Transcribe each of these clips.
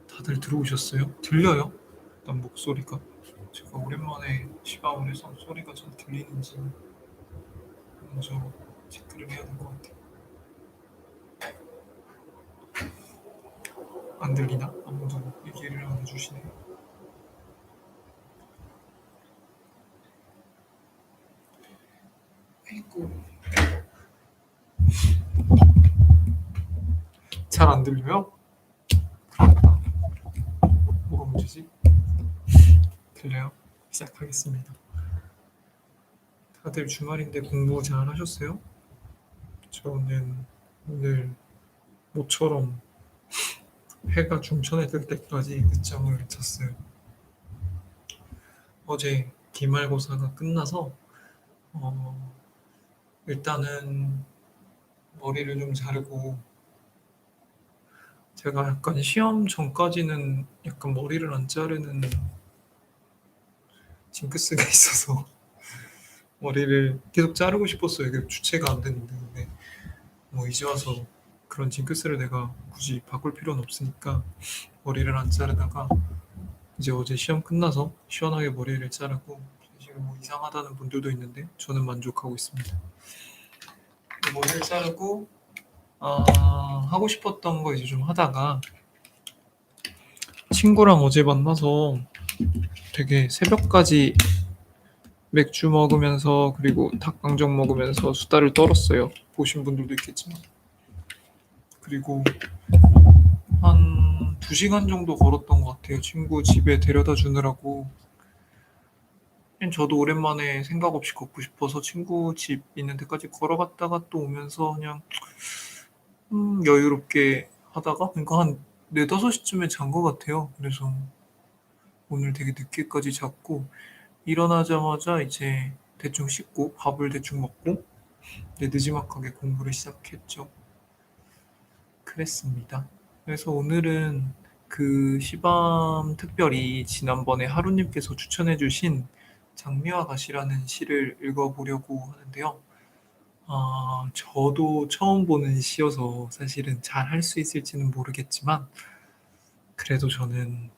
다들 들어오셨어요? 들려요? 난 목소리가 제가 오랜만에 시방을 해서 소리가 잘 들리는지 먼저 체크를 해야 될 것 같아요. 안 들리나? 아무도 얘기를 안 해주시네요. 아이고, 잘 안 들려요? 뭐가 문제지? 들려요? 시작하겠습니다. 다들 주말인데 공부 잘 하셨어요? 저는 오늘 모처럼 해가 중천에 뜰 때까지 늦잠을 잤어요. 어제 기말고사가 끝나서 일단은 머리를 좀 자르고, 제가 약간 시험 전까지는 약간 머리를 안 자르는 징크스가 있어서 머리를 계속 자르고 싶었어요. 이게 주체가 안 됐는데, 근데 뭐 이제 와서 그런 징크스를 내가 굳이 바꿀 필요는 없으니까 머리를 안 자르다가 이제 어제 시험 끝나서 시원하게 머리를 자르고, 지금 뭐 이상하다는 분들도 있는데 저는 만족하고 있습니다. 머리를 자르고 하고 싶었던 거 이제 좀 하다가, 친구랑 어제 만나서 되게 새벽까지 맥주 먹으면서 그리고 닭강정 먹으면서 수다를 떨었어요. 보신 분들도 있겠지만. 그리고 한 2시간 정도 걸었던 것 같아요. 친구 집에 데려다 주느라고. 그냥 저도 오랜만에 생각 없이 걷고 싶어서 친구 집 있는 데까지 걸어갔다가 또 오면서 그냥 여유롭게 하다가, 그러니까 한 4-5시쯤에 잔 것 같아요. 그래서 오늘 되게 늦게까지 잤고, 일어나자마자 이제 대충 씻고 밥을 대충 먹고 느지막하게 공부를 시작했죠. 그랬습니다. 그래서 오늘은 그 시밤 특별히 지난번에 하루님께서 추천해주신 장미와 가시라는 시를 읽어보려고 하는데요. 저도 처음 보는 시여서 사실은 잘 할 수 있을지는 모르겠지만, 그래도 저는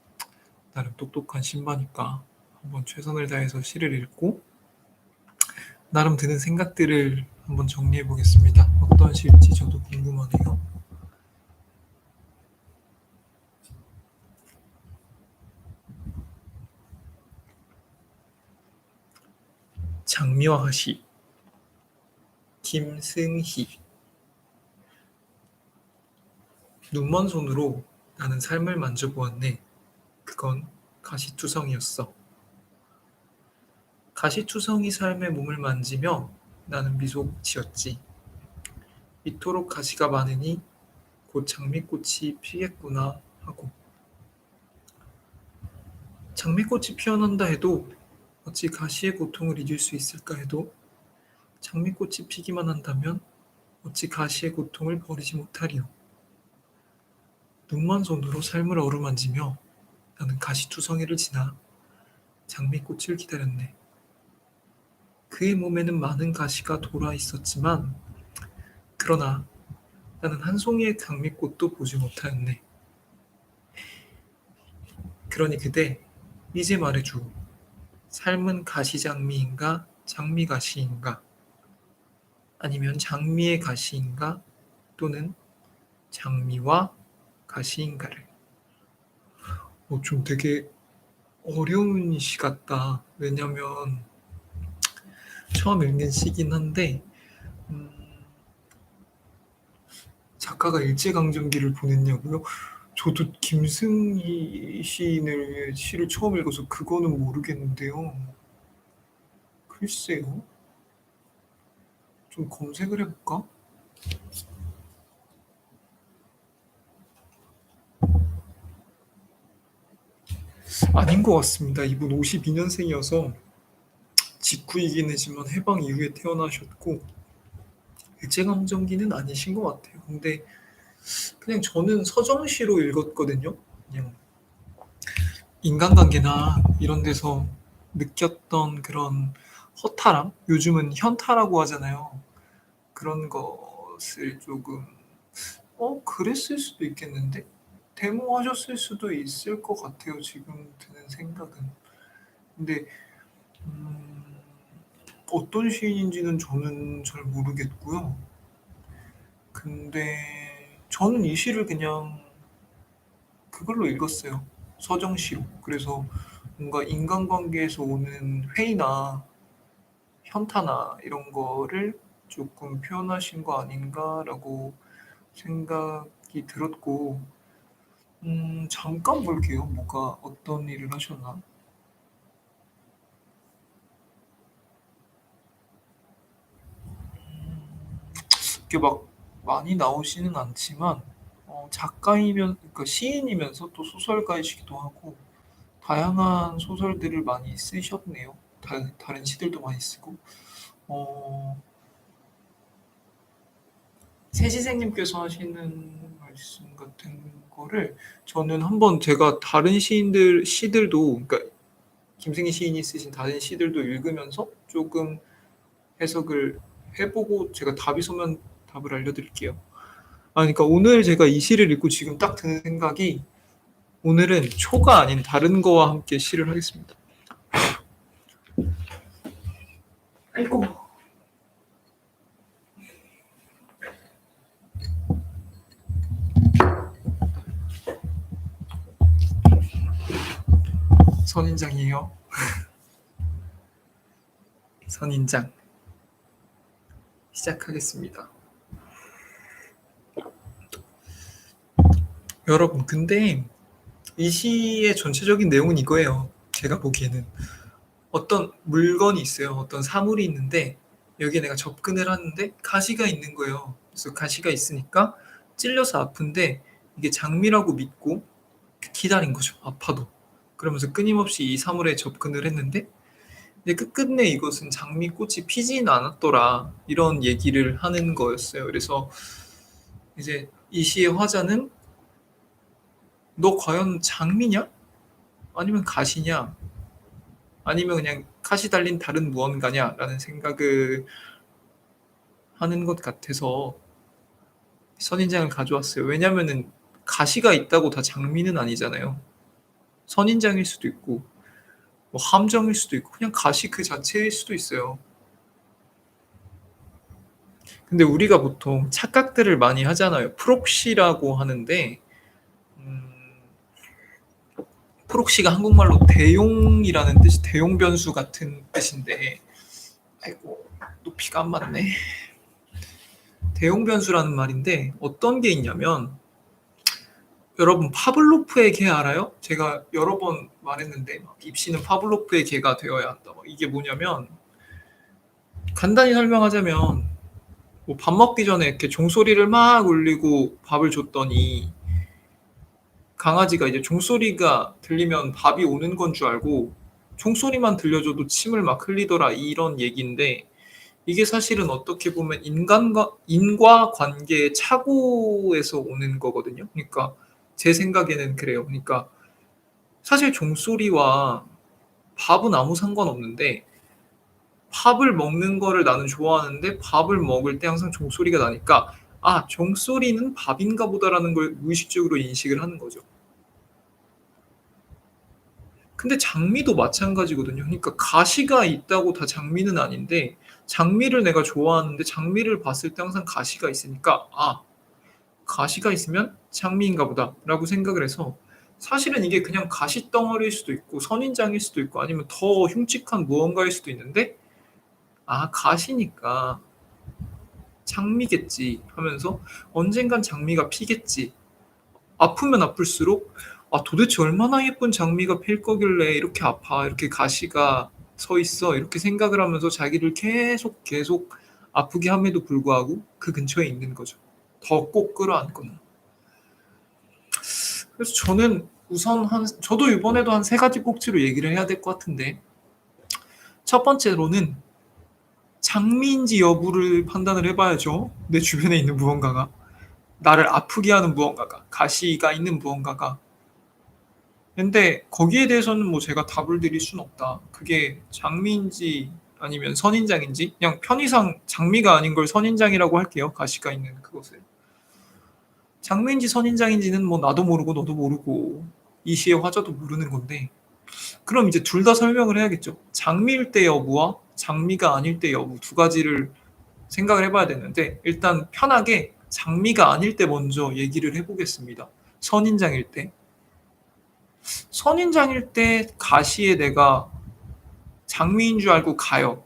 나름 똑똑한 신바니까 한번 최선을 다해서 시를 읽고 나름 드는 생각들을 한번 정리해 보겠습니다. 어떤 시일지 저도 궁금하네요. 장미와 가시, 김승희. 눈먼 손으로 나는 삶을 만져보았네. 그건 가시투성이었어. 가시투성이 삶의 몸을 만지며 나는 미소 지었지. 이토록 가시가 많으니 곧 장미꽃이 피겠구나 하고. 장미꽃이 피어난다 해도 어찌 가시의 고통을 잊을 수 있을까 해도, 장미꽃이 피기만 한다면 어찌 가시의 고통을 버리지 못하리요. 눈먼 손으로 삶을 어루만지며 나는 가시투성이를 지나 장미꽃을 기다렸네. 그의 몸에는 많은 가시가 돌아 있었지만, 그러나 나는 한 송이의 장미꽃도 보지 못하였네. 그러니 그대, 이제 말해줘. 삶은 가시장미인가 장미가시인가? 아니면 장미의 가시인가 또는 장미와 가시인가를. 좀 되게 어려운 시 같다. 왜냐면 처음 읽는 시긴 한데, 음, 작가가 일제강점기를 보냈냐고요? 저도 김승희 시인의 시를 처음 읽어서 그거는 모르겠는데요. 글쎄요. 좀 검색을 해볼까? 아닌 것 같습니다. 이분 52년생이어서 직후이긴 하지만 해방 이후에 태어나셨고, 일제강점기는 아니신 것 같아요. 근데 그냥 저는 서정시로 읽었거든요. 그냥 인간관계나 이런 데서 느꼈던 그런 허탈함? 요즘은 현타라고 하잖아요. 그런 것을 조금 그랬을 수도 있겠는데? 데모하셨을 수도 있을 것 같아요, 지금 드는 생각은. 근데 음 어떤 시인인지는 저는 잘 모르겠고요. 근데 저는 이 시를 그냥 그걸로 읽었어요. 서정시로. 그래서 뭔가 인간관계에서 오는 회의나 현타나 이런 거를 조금 표현하신 거 아닌가라고 생각이 들었고, 잠깐 볼게요. 뭐가 어떤 일을 하셨나? 이게 막 많이 나오지는 않지만, 그러니까 시인이면서 또 소설가이시기도 하고, 다양한 소설들을 많이 쓰셨네요. 다른 시들도 많이 쓰고. 어, 세시생님께서 하시는 말씀 같은 거를 저는 한번 제가 다른 시들도, 그러니까 김승희 시인이 쓰신 다른 시들도 읽으면서 조금 해석을 해보고 제가 답이 서면 답을 알려드릴게요. 그러니까 오늘 제가 이 시를 읽고 지금 딱 드는 생각이 오늘은 초가 아닌 다른 거와 함께 시를 하겠습니다. 아이고. 선인장이에요. 선인장 시작하겠습니다. 여러분, 근데 이 시의 전체적인 내용은 이거예요. 제가 보기에는 어떤 물건이 있어요. 어떤 사물이 있는데 여기에 내가 접근을 하는데 가시가 있는 거예요. 그래서 가시가 있으니까 찔려서 아픈데 이게 장미라고 믿고 기다린 거죠. 아파도. 그러면서 끊임없이 이 사물에 접근을 했는데 근데 끝끝내 이것은 장미꽃이 피지는 않았더라. 이런 얘기를 하는 거였어요. 그래서 이제 이 시의 화자는 너 과연 장미냐? 아니면 가시냐? 아니면 그냥 가시 달린 다른 무언가냐라는 생각을 하는 것 같아서 선인장을 가져왔어요. 왜냐면은 가시가 있다고 다 장미는 아니잖아요. 선인장일 수도 있고 뭐 함정일 수도 있고 그냥 가시 그 자체일 수도 있어요. 근데 우리가 보통 착각들을 많이 하잖아요. 프록시라고 하는데 음, 프록시가 한국말로 대용이라는 뜻이 대용 변수 같은 뜻인데 아이고 높이가 안 맞네. 대용 변수라는 말인데 어떤 게 있냐면 여러분 파블로프의 개 알아요? 제가 여러 번 말했는데 입시는 파블로프의 개가 되어야 한다. 이게 뭐냐면 간단히 설명하자면 뭐밥 먹기 전에 이렇게 종소리를 막 울리고 밥을 줬더니 강아지가 이제 종소리가 들리면 밥이 오는 건 줄 알고 종소리만 들려줘도 침을 막 흘리더라 이런 얘기인데 이게 사실은 어떻게 보면 인과 관계의 착오에서 오는 거거든요. 그러니까 제 생각에는 그래요. 그러니까 사실 종소리와 밥은 아무 상관없는데 밥을 먹는 거를 나는 좋아하는데 밥을 먹을 때 항상 종소리가 나니까 종소리는 밥인가 보다라는 걸 무의식적으로 인식을 하는 거죠. 근데 장미도 마찬가지거든요. 그러니까 가시가 있다고 다 장미는 아닌데 장미를 내가 좋아하는데 장미를 봤을 때 항상 가시가 있으니까 가시가 있으면 장미인가 보다라고 생각을 해서 사실은 이게 그냥 가시덩어리일 수도 있고 선인장일 수도 있고 아니면 더 흉측한 무언가일 수도 있는데 가시니까 장미겠지 하면서 언젠간 장미가 피겠지. 아프면 아플수록 도대체 얼마나 예쁜 장미가 필 거길래 이렇게 아파 이렇게 가시가 서 있어 이렇게 생각을 하면서 자기를 계속 아프게 함에도 불구하고 그 근처에 있는 거죠. 더 꼭 끌어안거나. 그래서 저는 우선 저도 이번에도 한 세 가지 꼭지로 얘기를 해야 될 것 같은데 첫 번째로는 장미인지 여부를 판단을 해봐야죠. 내 주변에 있는 무언가가 나를 아프게 하는 무언가가 가시가 있는 무언가가 근데 거기에 대해서는 뭐 제가 답을 드릴 수는 없다. 그게 장미인지 아니면 선인장인지, 그냥 편의상 장미가 아닌 걸 선인장이라고 할게요. 가시가 있는 그것을. 장미인지 선인장인지는 뭐 나도 모르고 너도 모르고 이 시의 화자도 모르는 건데, 그럼 이제 둘 다 설명을 해야겠죠. 장미일 때 여부와 장미가 아닐 때 여부 두 가지를 생각을 해봐야 되는데, 일단 편하게 장미가 아닐 때 먼저 얘기를 해보겠습니다. 선인장일 때. 선인장일 때 가시에 내가 장미인 줄 알고 가요.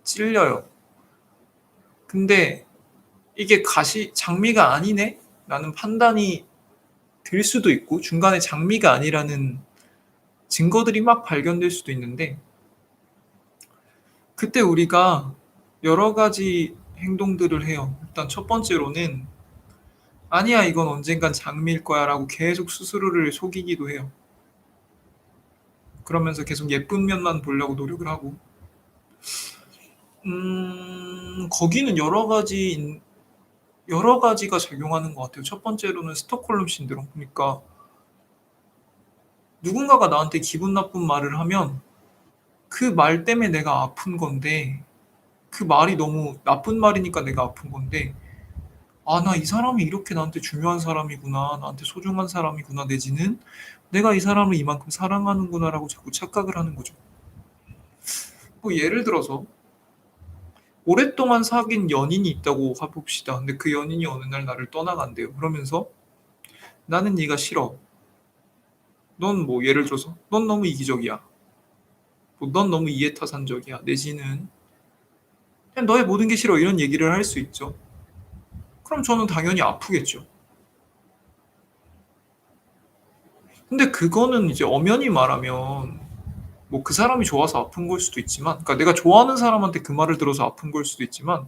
찔려요. 근데 이게 장미가 아니네? 라는 판단이 들 수도 있고, 중간에 장미가 아니라는 증거들이 막 발견될 수도 있는데, 그때 우리가 여러 가지 행동들을 해요. 일단 첫 번째로는 아니야, 이건 언젠간 장미일 거야 라고 계속 스스로를 속이기도 해요. 그러면서 계속 예쁜 면만 보려고 노력을 하고, 거기는 여러 가지가 작용하는 것 같아요. 첫 번째로는 스톡홀름 신드롬. 그러니까 누군가가 나한테 기분 나쁜 말을 하면 그 말 때문에 내가 아픈 건데, 그 말이 너무 나쁜 말이니까 내가 아픈 건데, 아, 나 이 사람이 이렇게 나한테 중요한 사람이구나, 나한테 소중한 사람이구나, 내지는 내가 이 사람을 이만큼 사랑하는구나라고 자꾸 착각을 하는 거죠. 뭐 예를 들어서 오랫동안 사귄 연인이 있다고 해봅시다. 근데 그 연인이 어느 날 나를 떠나간대요. 그러면서 나는 네가 싫어. 넌 뭐 예를 들어서 넌 너무 이기적이야. 넌 너무 이해타산적이야. 내지는 그냥 너의 모든 게 싫어. 이런 얘기를 할 수 있죠. 그럼 저는 당연히 아프겠죠. 근데 그거는 이제 엄연히 말하면 뭐 그 사람이 좋아서 아픈 걸 수도 있지만, 그러니까 내가 좋아하는 사람한테 그 말을 들어서 아픈 걸 수도 있지만,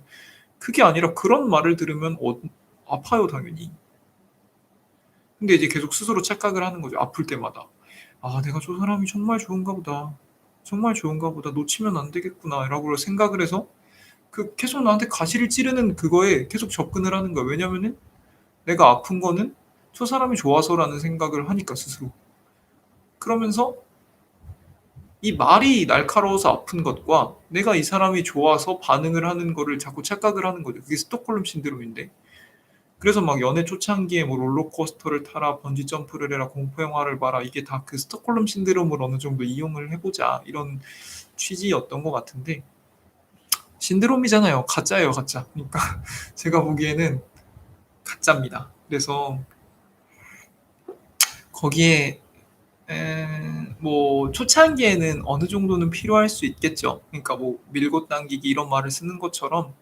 그게 아니라 그런 말을 들으면 아파요, 당연히. 근데 이제 계속 스스로 착각을 하는 거죠. 아플 때마다. 아, 내가 저 사람이 정말 좋은가 보다. 정말 좋은가 보다. 놓치면 안 되겠구나. 라고 생각을 해서 계속 나한테 가시를 찌르는 그거에 계속 접근을 하는 거야. 왜냐면은 내가 아픈 거는 저 사람이 좋아서라는 생각을 하니까, 스스로. 그러면서 이 말이 날카로워서 아픈 것과 내가 이 사람이 좋아서 반응을 하는 거를 자꾸 착각을 하는 거죠. 그게 스톡홀름 신드롬인데. 그래서 막 연애 초창기에 뭐 롤러코스터를 타라, 번지 점프를 해라, 공포 영화를 봐라, 이게 다 그 스톡홀름 신드롬을 어느 정도 이용을 해보자, 이런 취지였던 것 같은데, 신드롬이잖아요. 가짜예요, 가짜. 그러니까 제가 보기에는 가짜입니다. 그래서 거기에 뭐 초창기에는 어느 정도는 필요할 수 있겠죠. 그러니까 뭐 밀고 당기기 이런 말을 쓰는 것처럼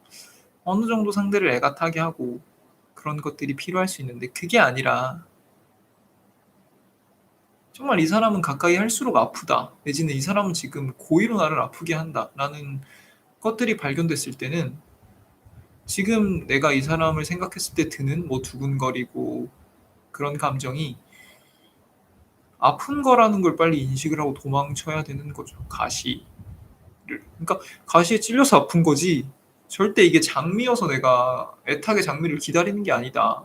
어느 정도 상대를 애가 타게 하고 그런 것들이 필요할 수 있는데, 그게 아니라 정말 이 사람은 가까이 할수록 아프다, 내지는 이 사람은 지금 고의로 나를 아프게 한다라는 것들이 발견됐을 때는, 지금 내가 이 사람을 생각했을 때 드는 뭐 두근거리고 그런 감정이 아픈 거라는 걸 빨리 인식을 하고 도망쳐야 되는 거죠. 그러니까 가시에 찔려서 아픈 거지, 절대 이게 장미여서 내가 애타게 장미를 기다리는 게 아니다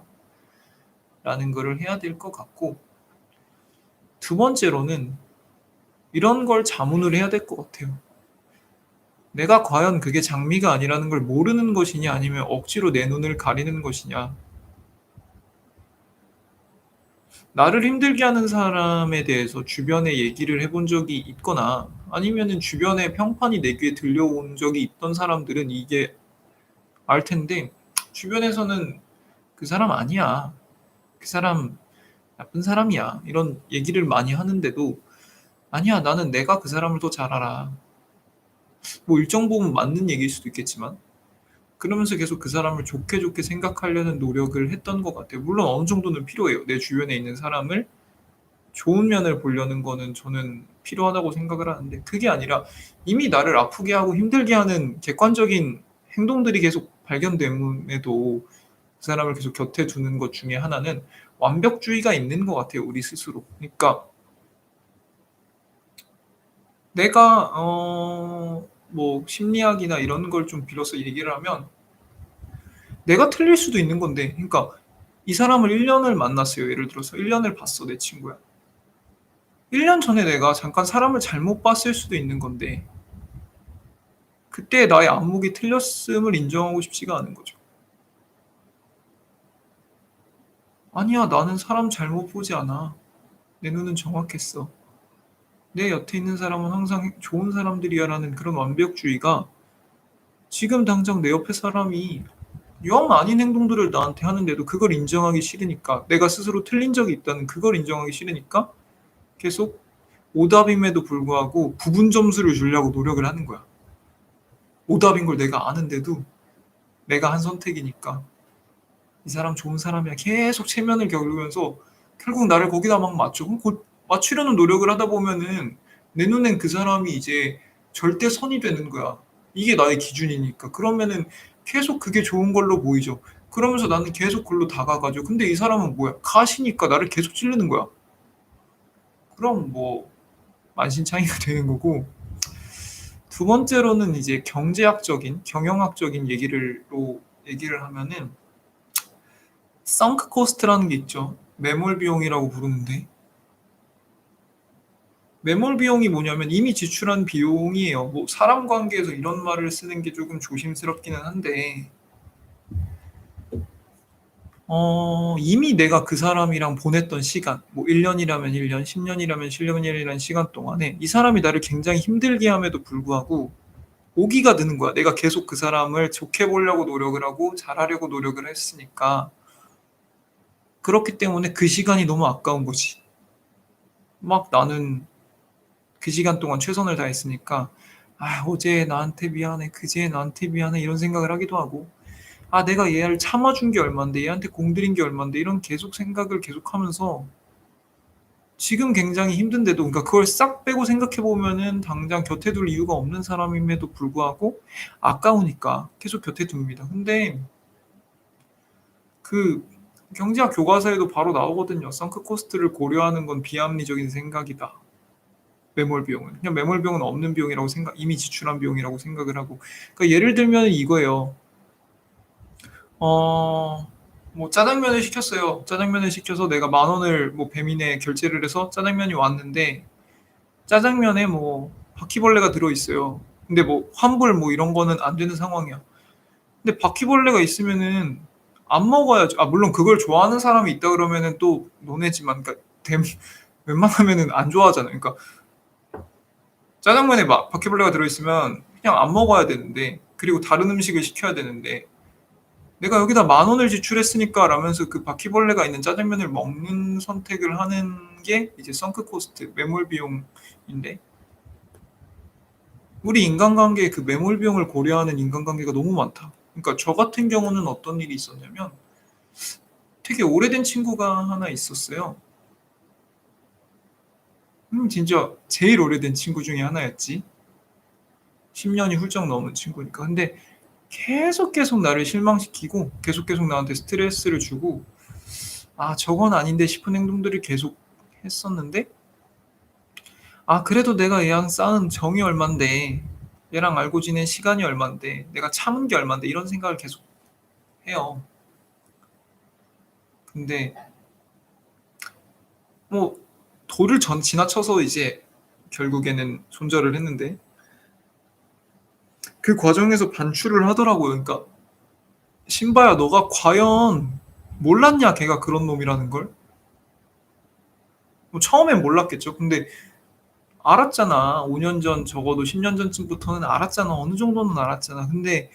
라는 거를 해야 될 것 같고, 두 번째로는 이런 걸 자문을 해야 될 것 같아요. 내가 과연 그게 장미가 아니라는 걸 모르는 것이냐, 아니면 억지로 내 눈을 가리는 것이냐. 나를 힘들게 하는 사람에 대해서 주변에 얘기를 해본 적이 있거나, 아니면은 주변에 평판이 내 귀에 들려온 적이 있던 사람들은 이게 알 텐데, 주변에서는 그 사람 아니야, 그 사람 나쁜 사람이야, 이런 얘기를 많이 하는데도, 아니야, 나는 내가 그 사람을 더 잘 알아. 뭐 일정 부분 맞는 얘기일 수도 있겠지만, 그러면서 계속 그 사람을 좋게 좋게 생각하려는 노력을 했던 것 같아요. 물론 어느 정도는 필요해요. 내 주변에 있는 사람을 좋은 면을 보려는 거는 저는 필요하다고 생각을 하는데, 그게 아니라 이미 나를 아프게 하고 힘들게 하는 객관적인 행동들이 계속 발견됨에도 그 사람을 계속 곁에 두는 것 중에 하나는 완벽주의가 있는 것 같아요, 우리 스스로. 그러니까 내가 뭐 심리학이나 이런 걸 좀 빌어서 얘기를 하면, 내가 틀릴 수도 있는 건데, 그러니까 이 사람을 1년을 만났어요. 예를 들어서 1년을 봤어, 내 친구야. 1년 전에 내가 잠깐 사람을 잘못 봤을 수도 있는 건데, 그때 나의 안목이 틀렸음을 인정하고 싶지가 않은 거죠. "아니야. 나는 사람 잘못 보지 않아. 내 눈은 정확했어. 내 옆에 있는 사람은 항상 좋은 사람들이야."라는 그런 완벽주의가 지금 당장 내 옆에 사람이 영 아닌 행동들을 나한테 하는데도 그걸 인정하기 싫으니까, 내가 스스로 틀린 적이 있다는 그걸 인정하기 싫으니까 계속 오답임에도 불구하고 부분 점수를 주려고 노력을 하는 거야. 오답인 걸 내가 아는데도 내가 한 선택이니까 '이 사람 좋은 사람이야.' 계속 체면을 겨루면서 결국 나를 거기다 막 맞춰. 그럼 맞추려는 노력을 하다 보면은 내 눈엔 그 사람이 이제 절대선이 되는 거야. 이게 나의 기준이니까. 그러면은 계속 그게 좋은 걸로 보이죠. 그러면서 나는 계속 글로 다가가죠. 근데 이 사람은 뭐야? 가시니까 나를 계속 찌르는 거야. 그럼 뭐 만신창이가 되는 거고, 두 번째로는 이제 경제학적인, 경영학적인 얘기를 하면은 선크 코스트라는 게 있죠. 매몰 비용이라고 부르는데, 매몰 비용이 뭐냐면 이미 지출한 비용이에요. 뭐 사람 관계에서 이런 말을 쓰는 게 조금 조심스럽기는 한데, 이미 내가 그 사람이랑 보냈던 시간, 뭐 1년이라면 1년, 10년이라면 10년이라는 시간 동안에 이 사람이 나를 굉장히 힘들게 함에도 불구하고 오기가 드는 거야. 내가 계속 그 사람을 좋게 보려고 노력을 하고 잘하려고 노력을 했으니까. 그렇기 때문에 그 시간이 너무 아까운 거지. 막 나는 그 시간 동안 최선을 다했으니까 '아 어제 나한테 미안해. 그제 나한테 미안해.' 이런 생각을 하기도 하고, '아 내가 얘를 참아준 게 얼만데. 얘한테 공들인 게 얼만데.' 이런 계속 생각을 계속하면서 지금 굉장히 힘든데도, 그러니까 그걸 싹 빼고 생각해 보면은 당장 곁에 둘 이유가 없는 사람임에도 불구하고 아까우니까 계속 곁에 둡니다. 근데 그 경제학 교과서에도 바로 나오거든요. "선크 코스트를 고려하는 건 비합리적인 생각이다." 매몰 비용은. 그냥 매몰 비용은 없는 비용이라고 이미 지출한 비용이라고 생각을 하고. 그러니까 예를 들면 이거예요. 어 뭐 짜장면을 시켰어요. 짜장면을 시켜서 내가 10,000원을 뭐 배민에 결제를 해서 짜장면이 왔는데 짜장면에 뭐 바퀴벌레가 들어 있어요. 근데 뭐 환불 뭐 이런 거는 안 되는 상황이야. 근데 바퀴벌레가 있으면은 안 먹어야죠. 아 물론 그걸 좋아하는 사람이 있다 그러면은 또 논외지만, 그러니까 웬만하면은 안 좋아하잖아요. 그러니까 짜장면에 막 바퀴벌레가 들어 있으면 그냥 안 먹어야 되는데, 그리고 다른 음식을 시켜야 되는데 '내가 여기다 10,000원을 지출했으니까.' 라면서 그 바퀴벌레가 있는 짜장면을 먹는 선택을 하는 게 이제 선크 코스트, 매몰 비용인데, 우리 인간관계에 그 매몰 비용을 고려하는 인간관계가 너무 많다. 그러니까 저 같은 경우는 어떤 일이 있었냐면, 되게 오래된 친구가 하나 있었어요. 진짜 제일 오래된 친구 중에 하나였지. 10년이 훌쩍 넘은 친구니까. 근데 계속 나를 실망시키고 계속 나한테 스트레스를 주고 '아 저건 아닌데.' 싶은 행동들을 계속 했었는데, '아 그래도 내가 얘랑 쌓은 정이 얼만데, 얘랑 알고 지낸 시간이 얼만데, 내가 참은 게 얼만데.' 이런 생각을 계속 해요. 근데 뭐 도를 지나쳐서 이제 결국에는 손절을 했는데, 그 과정에서 반추를 하더라고요. 그러니까 "신바야 너가 과연 몰랐냐 걔가 그런 놈이라는 걸?" 뭐 처음엔 몰랐겠죠. 근데 알았잖아. 5년 전, 적어도 10년 전쯤부터는 알았잖아. 어느 정도는 알았잖아. 근데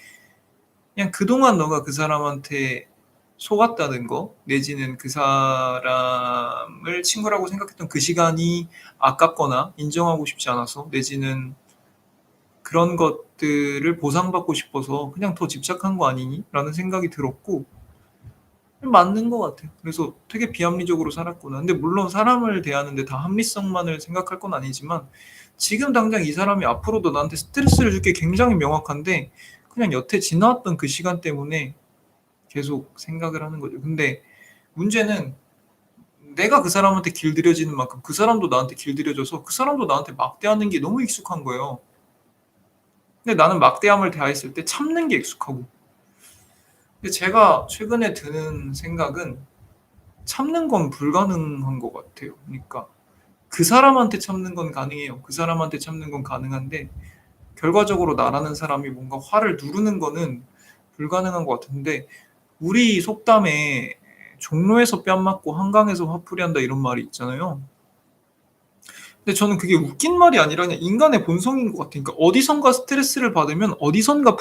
그냥 그동안 너가 그 사람한테 속았다는 거, 내지는 그 사람을 친구라고 생각했던 그 시간이 아깝거나 인정하고 싶지 않아서, 내지는 그런 것들을 보상받고 싶어서 그냥 더 집착한 거 아니니?'라는 생각이 들었고, 맞는 것 같아요. 그래서 되게 비합리적으로 살았구나. 근데 물론 사람을 대하는데 다 합리성만을 생각할 건 아니지만 지금 당장 이 사람이 앞으로도 나한테 스트레스를 줄 게 굉장히 명확한데 그냥 여태 지나왔던 그 시간 때문에 계속 생각을 하는 거죠. 근데 문제는 내가 그 사람한테 길들여지는 만큼 그 사람도 나한테 길들여져서 그 사람도 나한테 막대하는 게 너무 익숙한 거예요. 근데 나는 막대함을 대했을 때 참는 게 익숙하고. 근데 제가 최근에 드는 생각은 참는 건 불가능한 것 같아요. 그러니까 그 사람한테 참는 건 가능해요. 그 사람한테 참는 건 가능한데 결과적으로 나라는 사람이 뭔가 화를 누르는 거는 불가능한 것 같은데, 우리 속담에 종로에서 뺨 맞고 한강에서 화풀이 한다 이런 말이 있잖아요. 근데 저는 그게 웃긴 말이 아니라 그냥 인간의 본성인 것 같아요. 그러니까 어디선가 스트레스를 받으면 어디선가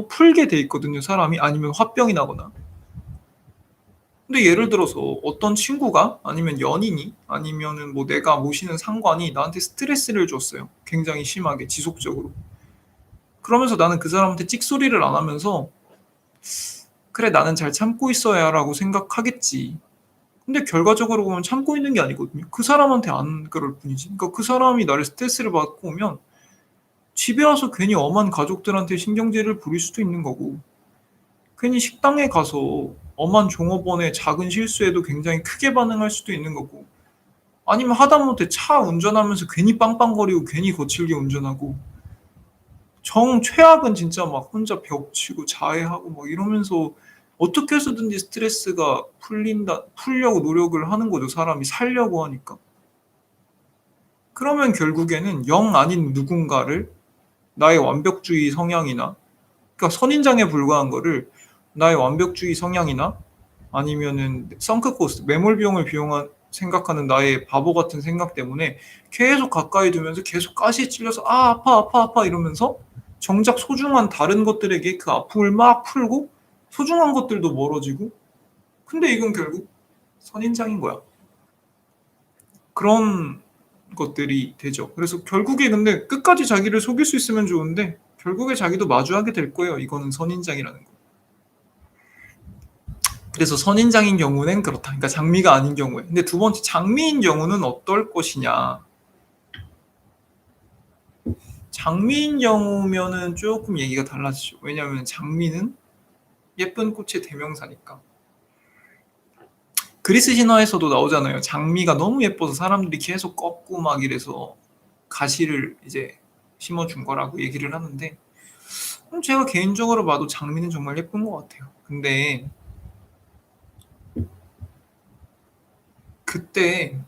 풀게 돼 있거든요, 사람이. 아니면 화병이 나거나. 근데 예를 들어서 어떤 친구가 아니면 연인이 아니면은 뭐 내가 모시는 상관이 나한테 스트레스를 줬어요. 굉장히 심하게 지속적으로. 그러면서 나는 그 사람한테 찍소리를 안 하면서 그래 나는 잘 참고 있어야라고 생각하겠지. 근데 결과적으로 보면 참고 있는 게 아니거든요. 그 사람한테 안 그럴 뿐이지. 그러니까 그 사람이 나를 스트레스를 받고 오면 집에 와서 괜히 엄한 가족들한테 신경질을 부릴 수도 있는 거고, 괜히 식당에 가서 엄한 종업원의 작은 실수에도 굉장히 크게 반응할 수도 있는 거고, 아니면 하다못해 차 운전하면서 괜히 빵빵거리고 괜히 거칠게 운전하고, 정 최악은 진짜 막 혼자 벽치고 자해하고 막 이러면서 어떻게 해서든지 스트레스가 풀려고 노력을 하는 거죠. 사람이 살려고 하니까. 그러면 결국에는 영 아닌 누군가를 나의 완벽주의 성향이나, 그러니까 선인장에 불과한 거를 나의 완벽주의 성향이나 아니면은 썬크 코스트, 매몰 비용을 생각하는 나의 바보 같은 생각 때문에 계속 가까이 두면서 계속 가시에 찔려서 아 아파 아파 아파 이러면서 정작 소중한 다른 것들에게 그 아픔을 막 풀고 소중한 것들도 멀어지고, 근데 이건 결국 선인장인 거야. 그런 것들이 되죠. 그래서 결국에 근데 끝까지 자기를 속일 수 있으면 좋은데 결국에 자기도 마주하게 될 거예요. 이거는 선인장이라는 거. 그래서 선인장인 경우는 그렇다. 그러니까 장미가 아닌 경우에. 근데 두 번째 장미인 경우는 어떨 것이냐. 장미인 경우면은 조금 얘기가 달라지죠. 왜냐하면 장미는 예쁜 꽃의 대명사니까. 그리스 신화에서도 나오잖아요. 장미가 너무 예뻐서 사람들이 계속 꺾고 막 이래서 가시를 이제 심어준 거라고 얘기를 하는데, 제가 개인적으로 봐도 장미는 정말 예쁜 것 같아요. 근데 그때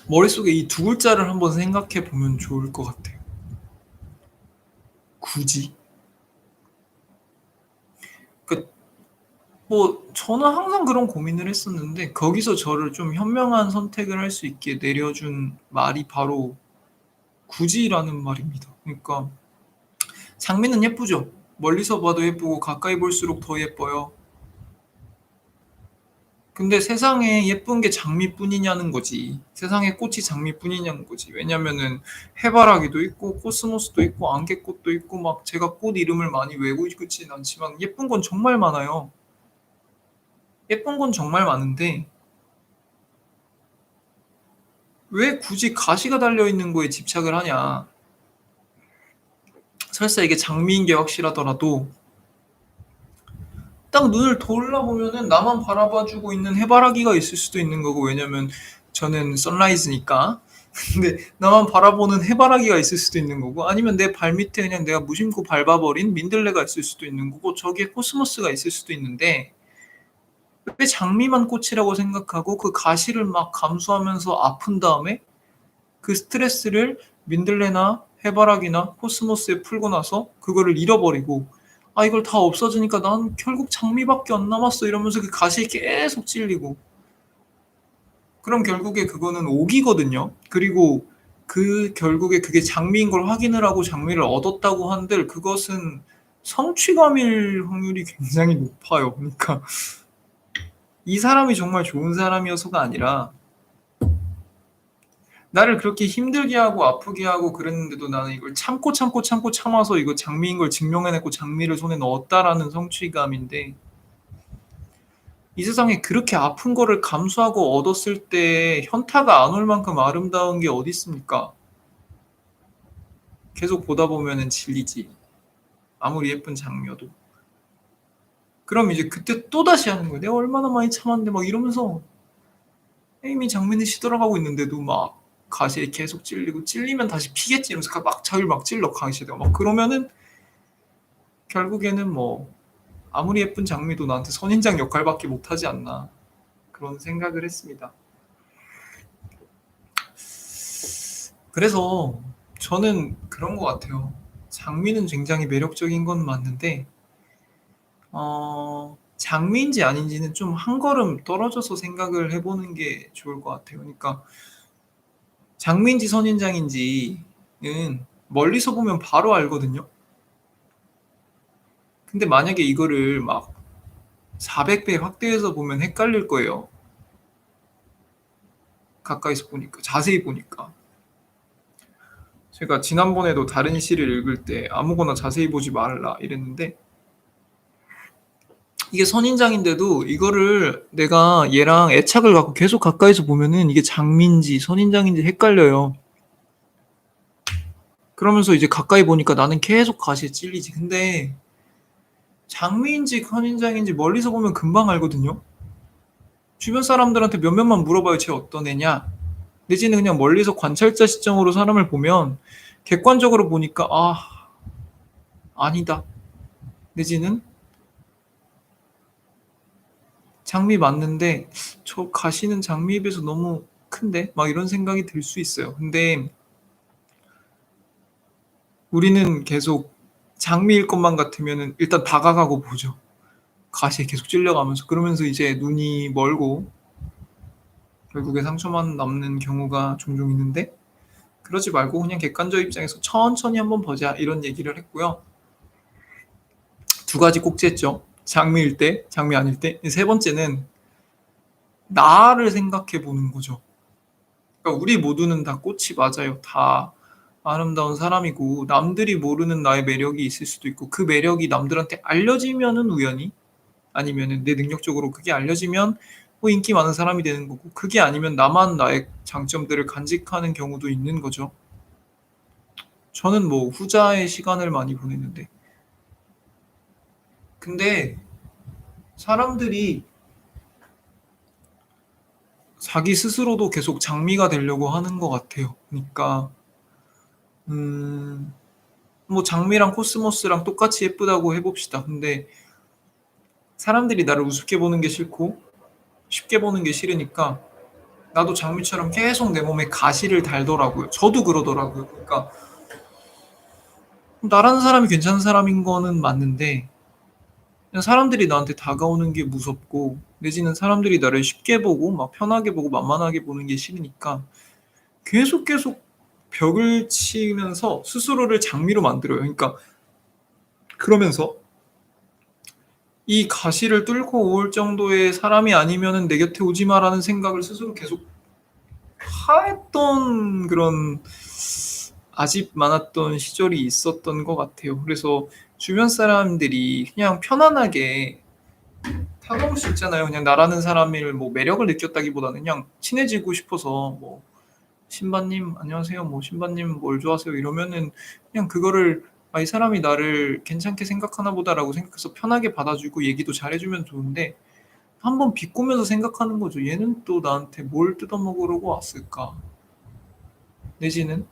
머릿속에 이 두 글자를 한번 생각해 보면 좋을 것 같아요. 굳이. 그, 뭐, 저는 항상 그런 고민을 했었는데, 거기서 저를 좀 현명한 선택을 할 수 있게 내려준 말이 바로 굳이라는 말입니다. 그러니까, 장미는 예쁘죠? 멀리서 봐도 예쁘고, 가까이 볼수록 더 예뻐요. 근데 세상에 예쁜 게 장미뿐이냐는 거지. 세상에 꽃이 장미뿐이냐는 거지. 왜냐면은 해바라기도 있고 코스모스도 있고 안개꽃도 있고 막 제가 꽃 이름을 많이 외우고 있지는 않지만 예쁜 건 정말 많아요. 예쁜 건 정말 많은데 왜 굳이 가시가 달려있는 거에 집착을 하냐. 설사 이게 장미인 게 확실하더라도 딱 눈을 돌려보면은 나만 바라봐주고 있는 해바라기가 있을 수도 있는 거고, 왜냐면 저는 선라이즈니까. 근데 나만 바라보는 해바라기가 있을 수도 있는 거고, 아니면 내 발밑에 그냥 내가 무심코 밟아버린 민들레가 있을 수도 있는 거고, 저기에 코스모스가 있을 수도 있는데 왜 장미만 꽃이라고 생각하고 그 가시를 막 감수하면서 아픈 다음에 그 스트레스를 민들레나 해바라기나 코스모스에 풀고 나서 그거를 잃어버리고, 아 이걸 다 없어지니까 난 결국 장미밖에 안 남았어 이러면서 그 가시에 계속 찔리고, 그럼 결국에 그거는 오기거든요. 그리고 그 결국에 그게 장미인 걸 확인을 하고 장미를 얻었다고 한들 그것은 성취감일 확률이 굉장히 높아요. 그러니까 이 사람이 정말 좋은 사람이어서가 아니라 나를 그렇게 힘들게 하고 아프게 하고 그랬는데도 나는 이걸 참고 참고 참고 참아서 이거 장미인 걸 증명해냈고 장미를 손에 넣었다라는 성취감인데, 이 세상에 그렇게 아픈 거를 감수하고 얻었을 때 현타가 안 올 만큼 아름다운 게 어디 있습니까? 계속 보다 보면은 질리지. 아무리 예쁜 장미여도. 그럼 이제 그때 또다시 하는 거예요. 내가 얼마나 많이 참았는데 막 이러면서 이미 장미는 시들어가고 있는데도 막 가시에 계속 찔리고, 찔리면 다시 피겠지 이러면서 막 자기를 막 찔러 가시에다가 막 그러면은 결국에는 뭐 아무리 예쁜 장미도 나한테 선인장 역할밖에 못하지 않나, 그런 생각을 했습니다. 그래서 저는 그런 것 같아요. 장미는 굉장히 매력적인 건 맞는데 장미인지 아닌지는 좀 한 걸음 떨어져서 생각을 해 보는 게 좋을 것 같아요. 그러니까 장미인지 선인장인지는 멀리서 보면 바로 알거든요. 근데 만약에 이거를 막 400배 확대해서 보면 헷갈릴 거예요. 가까이서 보니까, 자세히 보니까. 제가 지난번에도 다른 시를 읽을 때 아무거나 자세히 보지 말라 이랬는데 이게 선인장인데도 이거를 내가 얘랑 애착을 갖고 계속 가까이서 보면은 이게 장미인지 선인장인지 헷갈려요. 그러면서 이제 가까이 보니까 나는 계속 가시에 찔리지. 근데 장미인지 선인장인지 멀리서 보면 금방 알거든요. 주변 사람들한테 몇몇만 물어봐요. 쟤 어떤 애냐? 내지는 그냥 멀리서 관찰자 시점으로 사람을 보면 객관적으로 보니까 아니다. 내지는 장미 맞는데 저 가시는 장미에 비해서 너무 큰데? 막 이런 생각이 들 수 있어요. 근데 우리는 계속 장미일 것만 같으면은 일단 다가가고 보죠. 가시에 계속 찔려가면서. 그러면서 이제 눈이 멀고 결국에 상처만 남는 경우가 종종 있는데 그러지 말고 그냥 객관적 입장에서 천천히 한번 보자 이런 얘기를 했고요. 두 가지 꼭지했죠. 장미일 때, 장미 아닐 때. 세 번째는 나를 생각해 보는 거죠. 그러니까 우리 모두는 다 꽃이 맞아요. 다 아름다운 사람이고 남들이 모르는 나의 매력이 있을 수도 있고 그 매력이 남들한테 알려지면은 우연히 아니면은 내 능력적으로 그게 알려지면 뭐 인기 많은 사람이 되는 거고 그게 아니면 나만 나의 장점들을 간직하는 경우도 있는 거죠. 저는 뭐 후자의 시간을 많이 보냈는데 근데 사람들이 자기 스스로도 계속 장미가 되려고 하는 것 같아요. 그러니까 음, 뭐 장미랑 코스모스랑 똑같이 예쁘다고 해봅시다. 근데 사람들이 나를 우습게 보는 게 싫고 쉽게 보는 게 싫으니까 나도 장미처럼 계속 내 몸에 가시를 달더라고요. 저도 그러더라고요. 그러니까 나라는 사람이 괜찮은 사람인 거는 맞는데 그냥 사람들이 나한테 다가오는 게 무섭고 내지는 사람들이 나를 쉽게 보고 막 편하게 보고 만만하게 보는 게 싫으니까 계속 벽을 치면서 스스로를 장미로 만들어요. 그러니까 그러면서 이 가시를 뚫고 올 정도의 사람이 아니면은 내 곁에 오지 마라는 생각을 스스로 계속 하했던 그런 아집 많았던 시절이 있었던 것 같아요. 그래서 주변 사람들이 그냥 편안하게 다가올 수 있잖아요. 그냥 나라는 사람을 뭐 매력을 느꼈다기보다는 그냥 친해지고 싶어서 뭐 신바님 안녕하세요. 뭐 신바님 뭘 좋아하세요? 이러면은 그냥 그거를 이 사람이 나를 괜찮게 생각하나 보다라고 생각해서 편하게 받아주고 얘기도 잘해주면 좋은데 한번 비꼬면서 생각하는 거죠. 얘는 또 나한테 뭘 뜯어먹으려고 왔을까? 내지는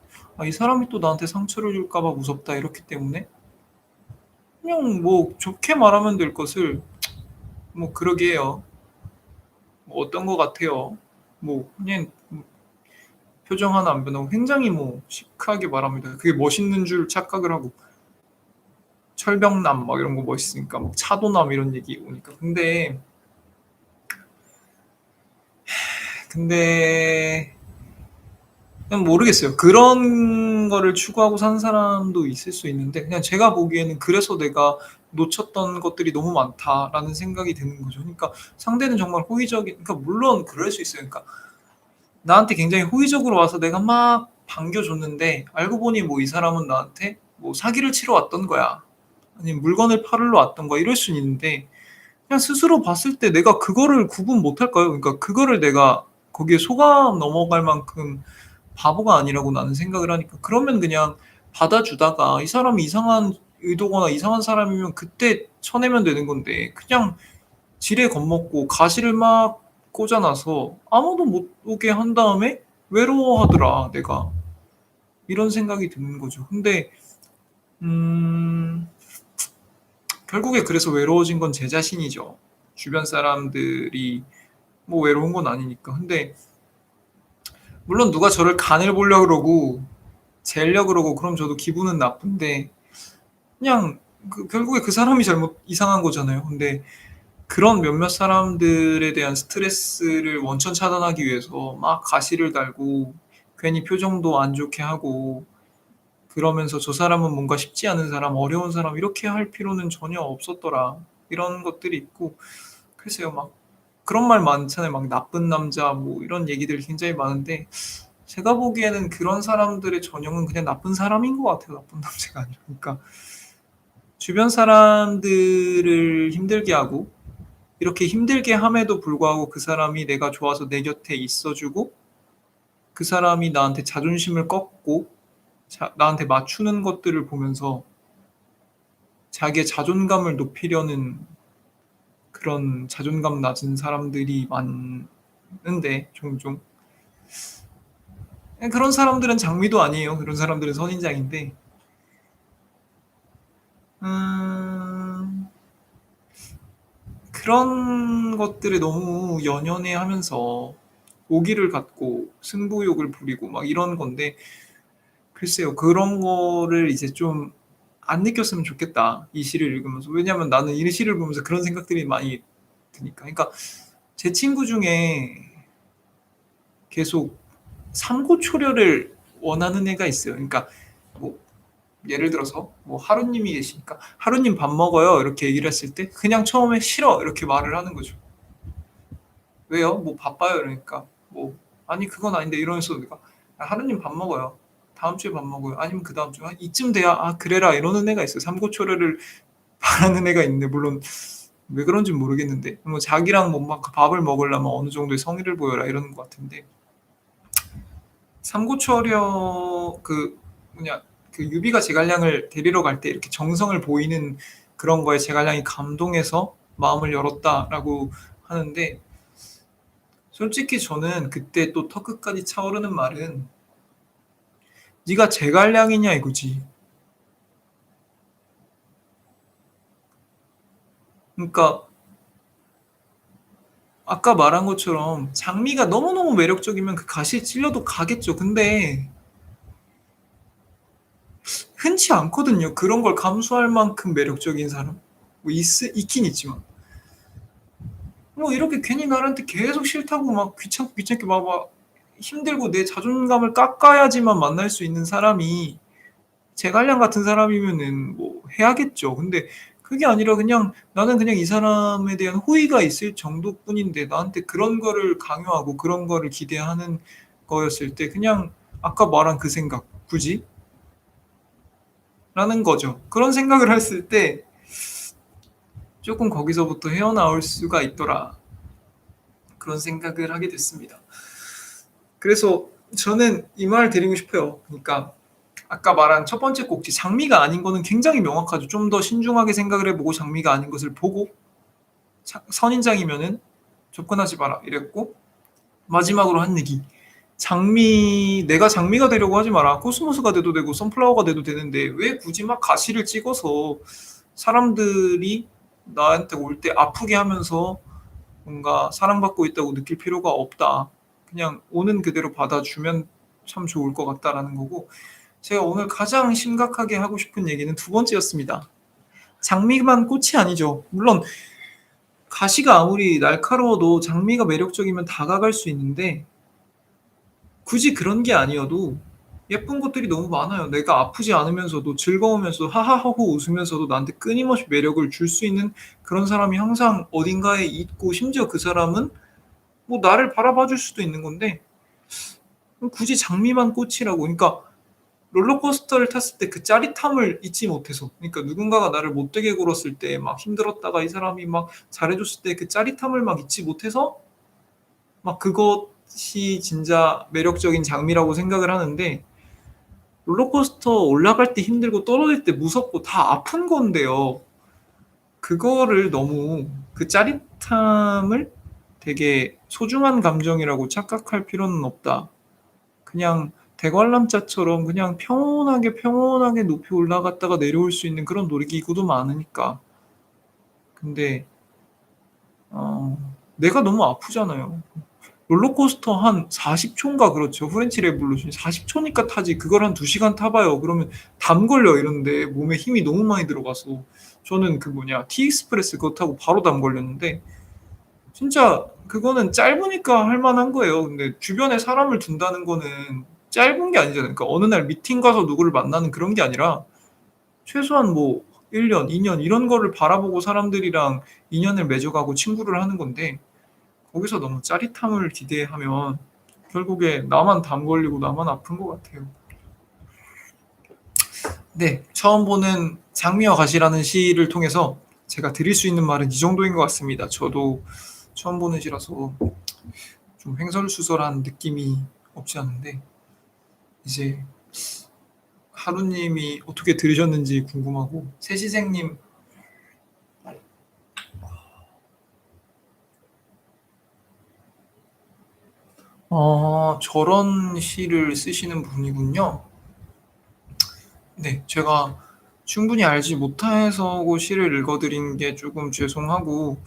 이 사람이 또 나한테 상처를 줄까 봐 무섭다 이렇기 때문에 그냥 뭐 좋게 말하면 될 것을 뭐 그러게요. 뭐 어떤 것 같아요. 뭐 그냥 표정 하나 안 변하고 굉장히 뭐 시크하게 말합니다. 그게 멋있는 줄 착각을 하고 철벽남 막 이런 거 멋있으니까 막 차도남 이런 얘기 오니까 근데 그냥 모르겠어요. 그런 거를 추구하고 사는 사람도 있을 수 있는데 그냥 제가 보기에는 그래서 내가 놓쳤던 것들이 너무 많다라는 생각이 드는 거죠. 그러니까 상대는 정말 호의적인 그러니까 물론 그럴 수 있어요. 그러니까 나한테 굉장히 호의적으로 와서 내가 막 반겨줬는데 알고 보니 뭐 이 사람은 나한테 뭐 사기를 치러 왔던 거야. 아니면 물건을 팔으러 왔던 거야. 이럴 수는 있는데 그냥 스스로 봤을 때 내가 그거를 구분 못할까요? 그러니까 그거를 내가 거기에 속아 넘어갈 만큼 바보가 아니라고 나는 생각을 하니까 그러면 그냥 받아주다가 이 사람이 이상한 의도거나 이상한 사람이면 그때 쳐내면 되는 건데 그냥 지레 겁먹고 가시를 막 꽂아놔서 아무도 못 오게 한 다음에 외로워하더라 내가 이런 생각이 드는 거죠. 근데 음, 결국에 그래서 외로워진 건 제 자신이죠. 주변 사람들이 뭐 외로운 건 아니니까. 근데 물론 누가 저를 간을 보려고 그러고 재려 그러고 그럼 저도 기분은 나쁜데 그냥 결국에 그 사람이 잘못 이상한 거잖아요. 근데 그런 몇몇 사람들에 대한 스트레스를 원천 차단하기 위해서 막 가시를 달고 괜히 표정도 안 좋게 하고 그러면서 '저 사람은 뭔가 쉽지 않은 사람, 어려운 사람 이렇게 할 필요는 전혀 없었더라.' 이런 것들이 있고 글쎄요. 막 그런 말 많잖아요. 막 나쁜 남자 뭐 이런 얘기들 굉장히 많은데 제가 보기에는 그런 사람들의 전형은 그냥 나쁜 사람인 것 같아요, 나쁜 남자가 아니라. 그러니까 주변 사람들을 힘들게 하고 이렇게 힘들게 함에도 불구하고 그 사람이 내가 좋아서 내 곁에 있어 주고 그 사람이 나한테 자존심을 꺾고 나한테 맞추는 것들을 보면서 자기의 자존감을 높이려는 그런 자존감 낮은 사람들이 많은데 종종 그런 사람들은 장미도 아니에요. 그런 사람들은 선인장인데 음 그런 것들에 너무 연연해하면서 오기를 갖고 승부욕을 부리고 막 이런 건데 글쎄요. 그런 거를 이제 좀 안 느꼈으면 좋겠다. 이 시를 읽으면서. 왜냐하면 나는 이 시를 보면서 그런 생각들이 많이 드니까. 그러니까 제 친구 중에 계속 삼고초려를 원하는 애가 있어요. 그러니까 뭐 예를 들어서 뭐 하루님이 계시니까 "하루님 밥 먹어요." 이렇게 얘기를 했을 때 그냥 처음에 "싫어." 이렇게 말을 하는 거죠. "왜요? 뭐 바빠요." 이러니까 뭐 "아니 그건 아닌데." 이러면서 내가 "하루님 밥 먹어요." "다음 주에 밥 먹어요." 아니면 "그다음 주에." "아 이쯤 돼야 아 그래라." 이러는 애가 있어요. 삼고초려를 바라는 애가 있는데 물론 왜 그런진 모르겠는데 뭐 자기랑 뭐 막 밥을 먹으려면 어느 정도의 성의를 보여라 이러는 것 같은데 삼고초려 그 뭐냐 그 유비가 제갈량을 데리러 갈 때 이렇게 정성을 보이는 그런 거에 제갈량이 감동해서 마음을 열었다라고 하는데 솔직히 저는 그때 또 턱끝까지 차오르는 말은 "네가 제갈량이냐 이거지." 그러니까 아까 말한 것처럼 장미가 너무너무 매력적이면 그 가시에 찔려도 가겠죠. 근데 흔치 않거든요. 그런 걸 감수할 만큼 매력적인 사람. 뭐 있긴 있지만. 뭐 이렇게 괜히 나한테 계속 싫다고 막 귀찮고 귀찮게 막 힘들고 내 자존감을 깎아야지만 만날 수 있는 사람이 제갈량 같은 사람이면은 뭐 해야겠죠. 근데 그게 아니라 그냥 나는 그냥 이 사람에 대한 호의가 있을 정도뿐인데 나한테 그런 거를 강요하고 그런 거를 기대하는 거였을 때 그냥 아까 말한 그 생각 '굳이?' 라는 거죠. 그런 생각을 했을 때 쪼끔 거기서부터 헤어나올 수가 있더라. 그런 생각을 하게 됐습니다. 그래서 저는 이 말을 드리고 싶어요. 그러니까 아까 말한 첫 번째 꼭지 장미가 아닌 거는 굉장히 명확하죠. 좀 더 신중하게 생각을 해 보고 장미가 아닌 것을 보고 선인장이면은 "접근하지 마라." 이랬고 마지막으로 한 얘기. 내가 장미가 되려고 하지 마라. 코스모스가 돼도 되고 선플라워가 돼도 되는데 왜 굳이 막 가시를 찍어서 사람들이 나한테 올 때 아프게 하면서 뭔가 사랑받고 있다고 느낄 필요가 없다. 그냥 오는 그대로 받아주면 참 좋을 것 같다라는 거고 제가 오늘 가장 심각하게 하고 싶은 얘기는 두 번째였습니다. 장미만 꽃이 아니죠. 물론 가시가 아무리 날카로워도 장미가 매력적이면 다가갈 수 있는데 굳이 그런 게 아니어도 예쁜 것들이 너무 많아요. 내가 아프지 않으면서도 즐거우면서도 하하호호 웃으면서도 나한테 끊임없이 매력을 줄 수 있는 그런 사람이 항상 어딘가에 있고 심지어 그 사람은 뭐 나를 바라봐 줄 수도 있는 건데 굳이 장미만 꽃이라고 그러니까 롤러코스터를 탔을 때 그 짜릿함을 잊지 못해서 그러니까 누군가가 나를 못되게 굴었을 때 막 힘들었다가 이 사람이 막 잘해 줬을 때 그 짜릿함을 막 잊지 못해서 막 그것이 진짜 매력적인 장미라고 생각을 하는데 롤러코스터 올라갈 때 힘들고 떨어질 때 무섭고 다 아픈 건데요. 그거를 너무 그 짜릿함을 되게 소중한 감정이라고 착각할 필요는 없다. 그냥 대관람차처럼 그냥 평온하게, 평온하게 높이 올라갔다가 내려올 수 있는 그런 놀이기구도 많으니까. 근데 내가 너무 아프잖아요. 롤러코스터 한 40초인가 그렇죠. 프렌치 레볼루션이 40초니까 타지 그걸 한 2시간 타봐요. 그러면 담 걸려 이러는데 몸에 힘이 너무 많이 들어가서 저는 그 뭐냐 티익스프레스 그거 타고 바로 담 걸렸는데 진짜 그거는 짧으니까 할 만한 거예요. 근데 주변에 사람을 둔다는 거는 짧은 게 아니잖아요. 그러니까 어느 날 미팅 가서 누구를 만나는 그런 게 아니라 최소한 뭐 1년, 2년 이런 거를 바라보고 사람들이랑 인연을 맺어가고 친구를 하는 건데 거기서 너무 짜릿함을 기대하면 결국에 나만 담 걸리고 나만 아픈 것 같아요. 네, 처음 보는 장미와 가시라는 시를 통해서 제가 드릴 수 있는 말은 이 정도인 것 같습니다. 저도 처음 보는 시라서 좀 횡설수설한 느낌이 없지 않은데 이제 하루님이 어떻게 들으셨는지 궁금하고 새시생님 저런 시를 쓰시는 분이군요. 네, 제가 충분히 알지 못해서 그 시를 읽어드린 게 조금 죄송하고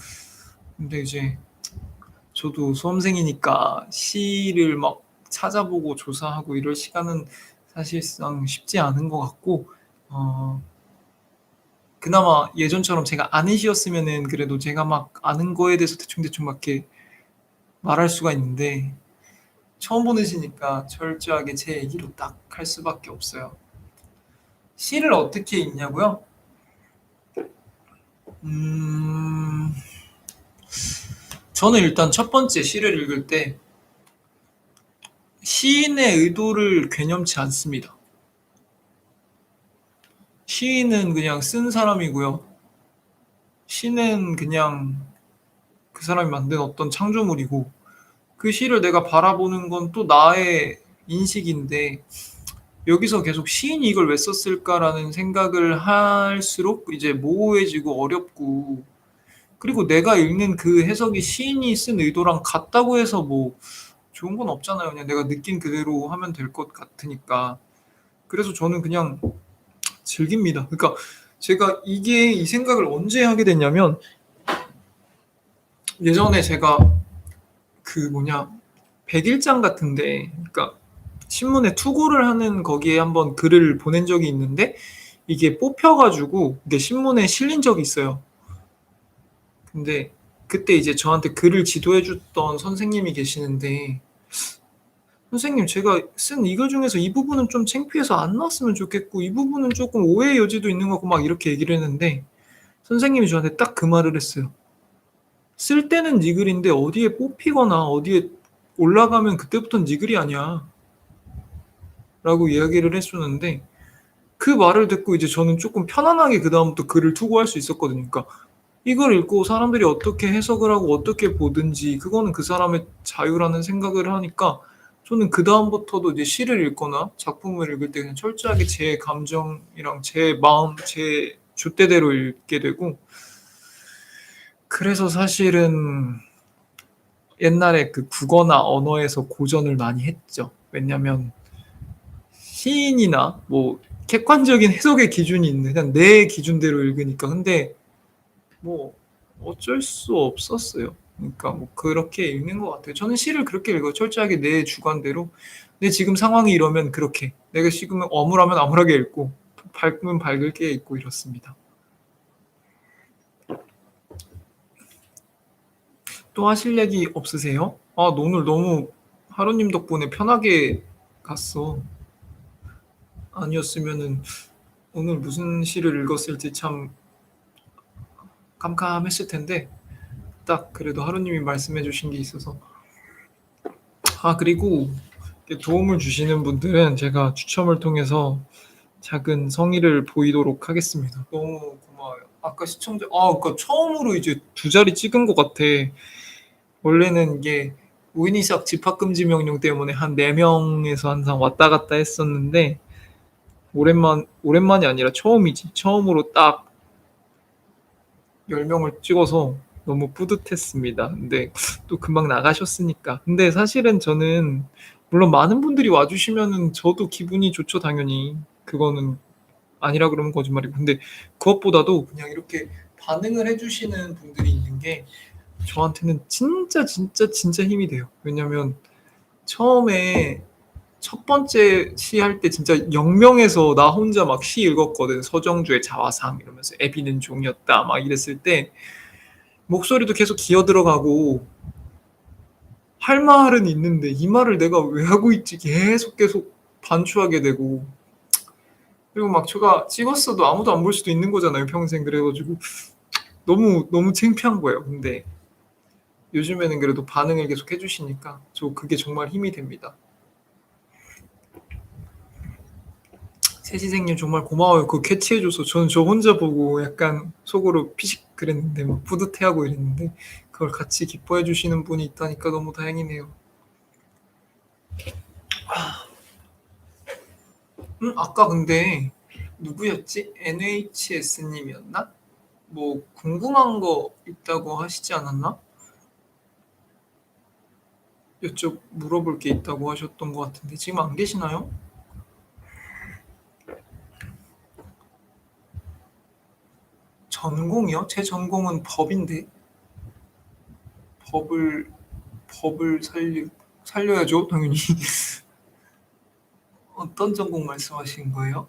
근데 이제 저도 수험생이니까 시를 막 찾아보고 조사하고 이럴 시간은 사실상 쉽지 않은 것 같고 어, 그나마 예전처럼 제가 아는 시였으면은 그래도 제가 막 아는 거에 대해서 대충대충 막 이렇게 말할 수가 있는데 처음 보는 시니까 철저하게 제 얘기로 딱 할 수밖에 없어요. 시를 어떻게 읽냐고요? 음, 저는 일단 첫 번째 시를 읽을 때 시인의 의도를 괴념치 않습니다. 시인은 그냥 쓴 사람이고요. 시는 그냥 그 사람이 만든 어떤 창조물이고 그 시를 내가 바라보는 건 또 나의 인식인데 여기서 계속 시인이 이걸 왜 썼을까라는 생각을 할수록 이제 모호해지고 어렵고 그리고 내가 읽는 그 해석이 시인이 쓴 의도랑 같다고 해서 뭐 좋은 건 없잖아요. 그냥 내가 느낀 그대로 하면 될 것 같으니까. 그래서 저는 그냥 즐깁니다. 그러니까 제가 이게 이 생각을 언제 하게 됐냐면 예전에 제가 그 뭐냐 백일장 같은데 그러니까 신문에 투고를 하는 거기에 한번 글을 보낸 적이 있는데 이게 뽑혀가지고 이게 신문에 실린 적이 있어요. 근데 그때 이제 저한테 글을 지도해 줬던 선생님이 계시는데 선생님 제가 쓴 이글 중에서 이 부분은 좀 창피해서 안 나왔으면 좋겠고 이 부분은 조금 오해의 여지도 있는 것 같고 막 이렇게 얘기를 했는데 선생님이 저한테 딱 그 말을 했어요. 쓸 때는 네 글인데 어디에 뽑히거나 어디에 올라가면 그때부터는 네 글이 아니야 라고 이야기를 해주는데 그 말을 듣고 이제 저는 조금 편안하게 그 다음부터 글을 투고할 수 있었거든요. 그러니까 이걸 읽고 사람들이 어떻게 해석을 하고 어떻게 보든지 그거는 그 사람의 자유라는 생각을 하니까 저는 그 다음부터도 이제 시를 읽거나 작품을 읽을 때 그냥 철저하게 제 감정이랑 제 마음, 제 줏대대로 읽게 되고 그래서 사실은 옛날에 그 국어나 언어에서 고전을 많이 했죠. 왜냐면 시인이나 뭐 객관적인 해석의 기준이 있는 그냥 내 기준대로 읽으니까 근데 뭐 어쩔 수 없었어요. 그러니까 뭐 그렇게 읽는 것 같아요. 저는 시를 그렇게 읽어요. 철저하게 내 주관대로 내 지금 상황이 이러면 그렇게 내가 지금 어물하면 암울하게 읽고 밝으면 밝게 읽고 이렇습니다. 또 하실 얘기 없으세요? 아, 오늘 너무 하루님 덕분에 편하게 갔어. 아니었으면은 오늘 무슨 시를 읽었을지 참 깜깜했을 텐데 딱 그래도 하루님이 말씀해 주신 게 있어서 그리고 도움을 주시는 분들은 제가 추첨을 통해서 작은 성의를 보이도록 하겠습니다. 너무 고마워요. 아까 시청자 그러니까 처음으로 이제 두 자리 찍은 것 같아. 원래는 이게 우인이삭 집합금지 명령 때문에 한 4명에서 항상 왔다 갔다 했었는데 오랜만이 아니라 처음이지. 처음으로 딱 10명을 찍어서 너무 뿌듯했습니다. 근데 또 금방 나가셨으니까. 근데 사실은 저는 물론 많은 분들이 와주시면은 저도 기분이 좋죠, 당연히. 그거는 아니라 그러면 거짓말이고. 근데 그것보다도 그냥 이렇게 반응을 해주시는 분들이 있는 게 저한테는 진짜, 진짜, 진짜 힘이 돼요. 왜냐면 처음에 첫 번째 시 할 때 진짜 영명해서 나 혼자 막 시 읽었거든. 서정주의 자화상 이러면서 애비는 종이었다 막 이랬을 때 목소리도 계속 기어 들어가고 할 말은 있는데 이 말을 내가 왜 하고 있지 계속 반추하게 되고, 그리고 막 제가 찍었어도 아무도 안 볼 수도 있는 거잖아요 평생. 그래가지고 너무 창피한 거예요. 근데 요즘에는 그래도 반응을 계속 해주시니까 저 그게 정말 힘이 됩니다. 새시생님 정말 고마워요. 그거 캐치해줘서. 저는 저 혼자 보고 약간 속으로 피식 그랬는데 막 뿌듯해하고 이랬는데 그걸 같이 기뻐해 주시는 분이 있다니까 너무 다행이네요. 아까 근데 누구였지? NHS님이었나? 뭐 궁금한 거 있다고 하시지 않았나? 물어볼 게 있다고 하셨던 것 같은데 지금 안 계시나요? 전공이요? 제 전공은 법인데 법을 법을 살려야죠 당연히. 어떤 전공 말씀하신 거예요?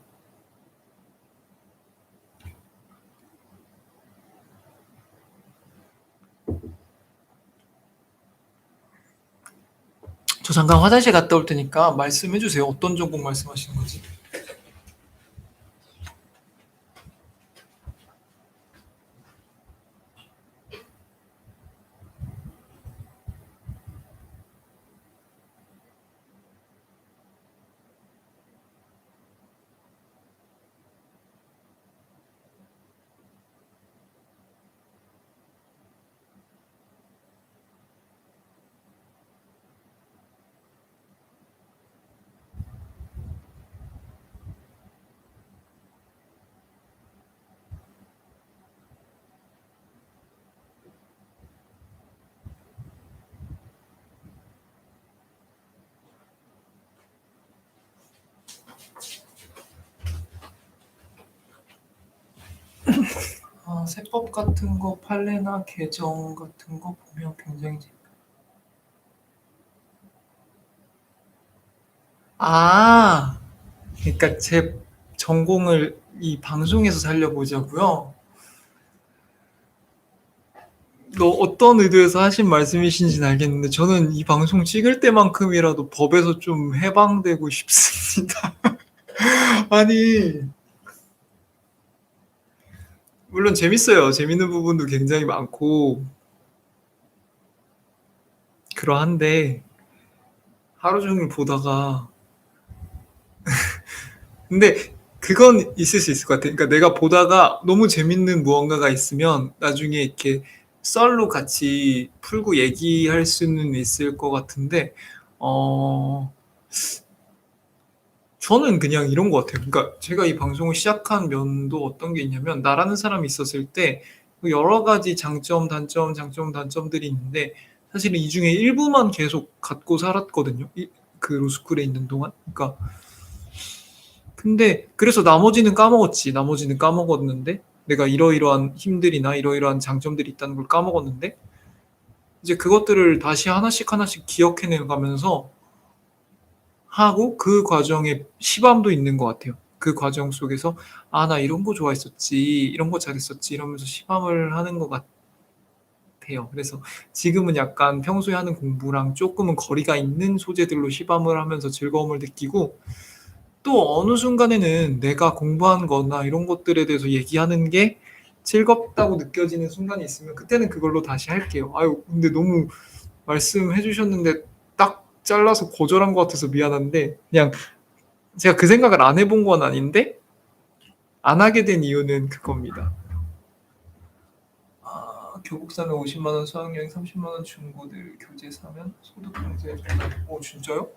저 잠깐 화장실 갔다 올 테니까 말씀해 주세요. 어떤 전공 말씀하시는 거지? 세법 같은 거 판례나 개정 같은 거 보면 굉장히 아, 그러니까 제 전공을 이 방송에서 살려보자고요. 어떤 의도에서 하신 말씀이신지는 알겠는데 저는 이 방송 찍을 때만큼이라도 법에서 좀 해방되고 싶습니다. 아니, 물론 재밌어요. 재밌는 부분도 굉장히 많고 그러한데 하루 종일 보다가 근데 그건 있을 수 있을 것 같아. 그러니까 내가 보다가 너무 재밌는 무언가가 있으면 나중에 이렇게 썰로 같이 풀고 얘기할 수는 있을 것 같은데 어 저는 그냥 이런 것 같아요. 그러니까 제가 이 방송을 시작한 면도 어떤 게 있냐면 나라는 사람이 있었을 때 여러 가지 장점, 단점, 장점, 단점들이 있는데 사실은 이 중에 일부만 계속 갖고 살았거든요. 그 로스쿨에 있는 동안. 그러니까 근데 그래서 나머지는 까먹었지. 나머지는 까먹었는데 내가 이러이러한 힘들이나 이러이러한 장점들이 있다는 걸 까먹었는데 이제 그것들을 다시 하나씩 하나씩 기억해내 가면서 하고 그 과정에 시밤도 있는 것 같아요. 그 과정 속에서 '아 나 이런 거 좋아했었지. 이런 거 잘했었지.' 이러면서 시밤을 하는 것 같아요. 그래서 지금은 약간 평소에 하는 공부랑 쪼끔은 거리가 있는 소재들로 시밤을 하면서 즐거움을 느끼고 또 어느 순간에는 내가 공부한 거나 이런 것들에 대해서 얘기하는 게 즐겁다고 느껴지는 순간이 있으면 그때는 그걸로 다시 할게요. 아유 근데 너무 말씀해 주셨는데 딱 잘라서 거절한 것 같아서 미안한데 그냥 제가 그 생각을 안 해본 건 아닌데 안 하게 된 이유는 그겁니다. 교복 사면 50만 원, 수학여행 30만 원, 중고들 교재 사면 소득 공제해 준다. 진짜요?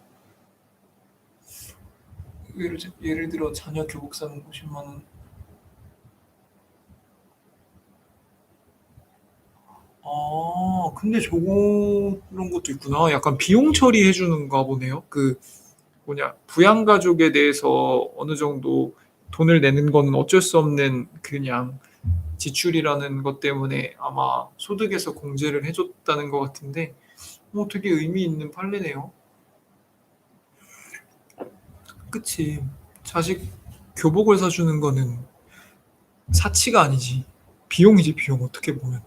예를 들어 자녀 교복 사면 50만 원. 근데 그런 것도 있구나. 약간 비용 처리해 주는가 보네요. 부양 가족에 대해서 어느 정도 돈을 내는 거는 어쩔 수 없는 그냥 지출이라는 것 때문에 아마 소득에서 공제를 해 줬다는 것 같은데 되게 의미 있는 판례네요. 그치. 자식 교복을 사 주는 거는 사치가 아니지. 비용이지, 비용 어떻게 보면.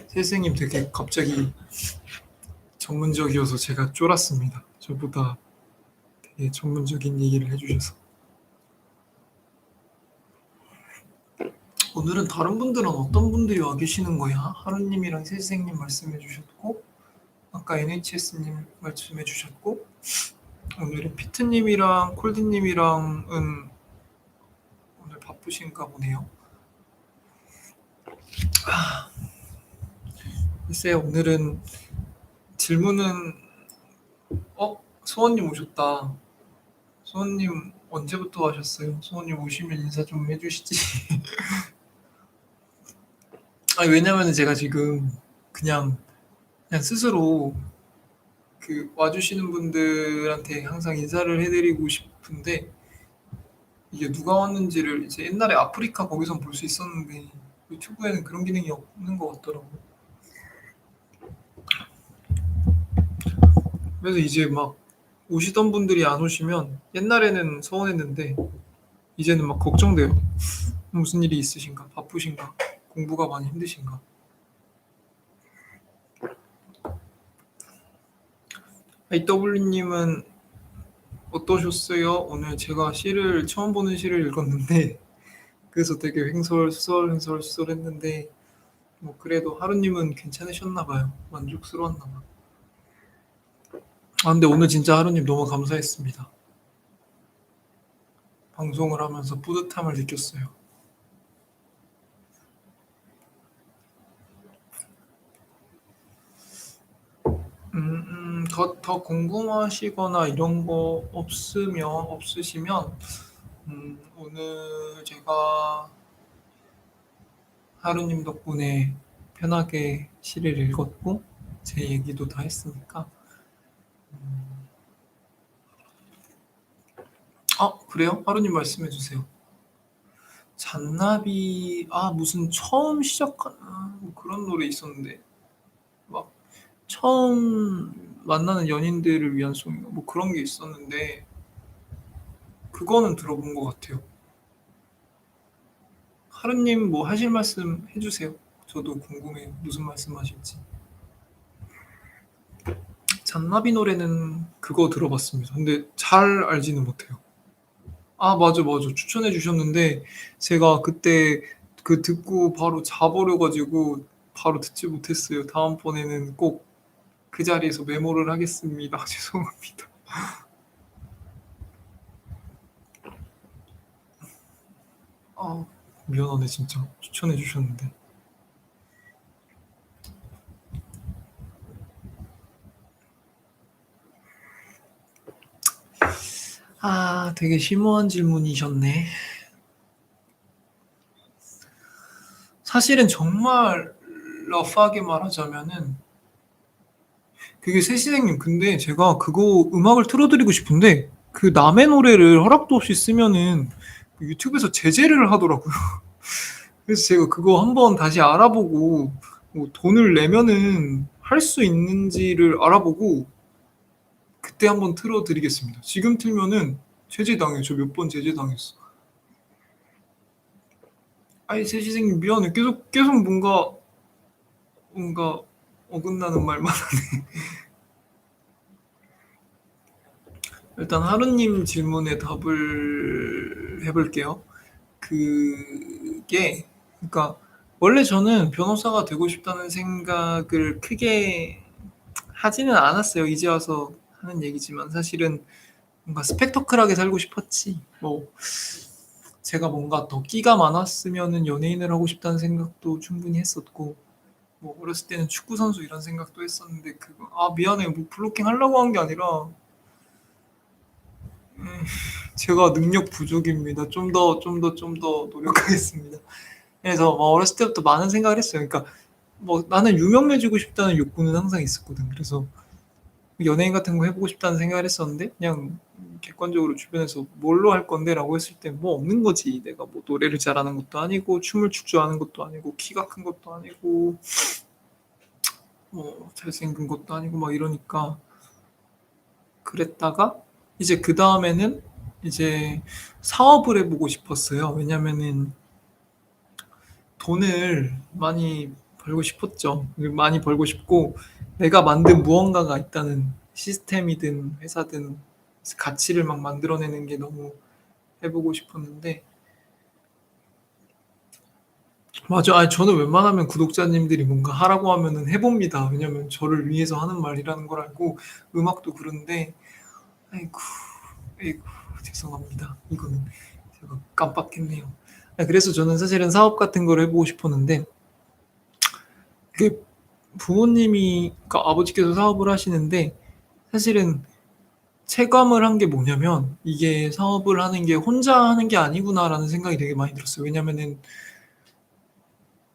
선생님 되게 갑자기 전문적이어서 제가 쫄았습니다. 저보다 되게 전문적인 얘기를 해 주셔서. 오늘은 다른 분들은 어떤 분들이 와 계시는 거야? 하루님이랑 선생님 말씀해 주셨고 아까 NHS님 말씀해 주셨고 오늘은 피트님이랑 콜드님이랑은 오늘 바쁘신가 보네요. 글쎄요, 오늘은 질문은 소원님 오셨다. 소원님 언제부터 하셨어요? 소원님 오시면 인사 좀 해주시지. 아니 왜냐면은 제가 지금 그냥 스스로 그 와주시는 분들한테 항상 인사를 해드리고 싶은데 이게 누가 왔는지를 이제 옛날에 아프리카 거기선 볼 수 있었는데 유튜브에는 그런 기능이 없는 것 같더라고요. 그래서 이제 막 오시던 분들이 안 오시면 옛날에는 서운했는데 이제는 막 걱정돼요. 무슨 일이 있으신가? 바쁘신가? 공부가 많이 힘드신가? IW님은 어떠셨어요? 오늘 제가 처음 보는 시를 읽었는데 그래서 되게 횡설수설했는데 뭐 그래도 하루님은 괜찮으셨나 봐요. 만족스러웠나 봐. 근데 오늘 진짜 하루님 너무 감사했습니다. 방송을 하면서 뿌듯함을 느꼈어요. 더 궁금하시거나 이런 거 없으시면 오늘 제가 하루님 덕분에 편하게 시를 읽었고 제 얘기도 다 했으니까 그래요? 하루님 말씀해 주세요. 잔나비 무슨 처음 시작한 뭐 그런 노래 있었는데 막 처음 만나는 연인들을 위한 송인가 뭐 그런 게 있었는데 그거는 들어본 것 같아요. 하루님 뭐 하실 말씀 해주세요. 저도 궁금해요. 무슨 말씀 하실지. 잔나비 노래는 그거 들어봤습니다. 근데 잘 알지는 못해요. 맞아. 추천해 주셨는데 제가 그때 그 듣고 바로 자버려 가지고 바로 듣지 못했어요. 다음번에는 꼭 그 자리에서 메모를 하겠습니다. 죄송합니다. 미안하네 진짜. 추천해 주셨는데. 되게 심오한 질문이셨네. 사실은 정말 러프하게 말하자면은 그게 새시생님 근데 제가 그거 음악을 틀어드리고 싶은데 그 남의 노래를 허락도 없이 쓰면은 유튜브에서 제재를 하더라고요. 그래서 제가 그거 한번 다시 알아보고 뭐 돈을 내면은 할 수 있는지를 알아보고 그때 한번 틀어드리겠습니다. 지금 틀면은 제재당해요. 저 몇 번 제재당했어. 새시생님 미안해. 계속 뭔가 어긋나는 말만 하네. 일단 하루님 질문에 답을 해볼게요. 그러니까 원래 저는 변호사가 되고 싶다는 생각을 크게 하지는 않았어요. 이제 와서 하는 얘기지만 사실은 뭔가 스펙터클하게 살고 싶었지. 뭐 제가 뭔가 더 끼가 많았으면은 연예인을 하고 싶다는 생각도 충분히 했었고 뭐 어렸을 때는 축구 선수 이런 생각도 했었는데 그거 미안해 뭐 블로킹 하려고 한 게 아니라 제가 능력 부족입니다. 좀 더 노력하겠습니다. 그래서 뭐 어렸을 때부터 많은 생각을 했어요. 그러니까 뭐 나는 유명해지고 싶다는 욕구는 항상 있었거든. 그래서 연예인 같은 거 해보고 싶다는 생각을 했었는데 그냥 객관적으로 주변에서 뭘로 할 건데라고 했을 때 뭐 없는 거지. 내가 뭐 노래를 잘하는 것도 아니고 춤을 출 줄 아는 것도 아니고 키가 큰 것도 아니고 뭐 잘생긴 것도 아니고 막 이러니까 그랬다가 이제 그 다음에는 이제 사업을 해보고 싶었어요. 왜냐면은 돈을 많이 벌고 싶었죠. 많이 벌고 싶고 내가 만든 무언가가 있다는 시스템이든 회사든 가치를 막 만들어내는 게 너무 해보고 싶었는데 맞아. 아니, 저는 웬만하면 구독자님들이 뭔가 하라고 하면은 해봅니다. 왜냐면 저를 위해서 하는 말이라는 걸 알고 음악도 그런데 아이고, 아이고 죄송합니다. 이거는 제가 깜빡했네요. 그래서 저는 사실은 사업 같은 걸 해보고 싶었는데 그 부모님이 그러니까 아버지께서 사업을 하시는데 사실은 체감을 한 게 뭐냐면 이게 사업을 하는 게 혼자 하는 게 아니구나라는 생각이 되게 많이 들었어요. 왜냐면은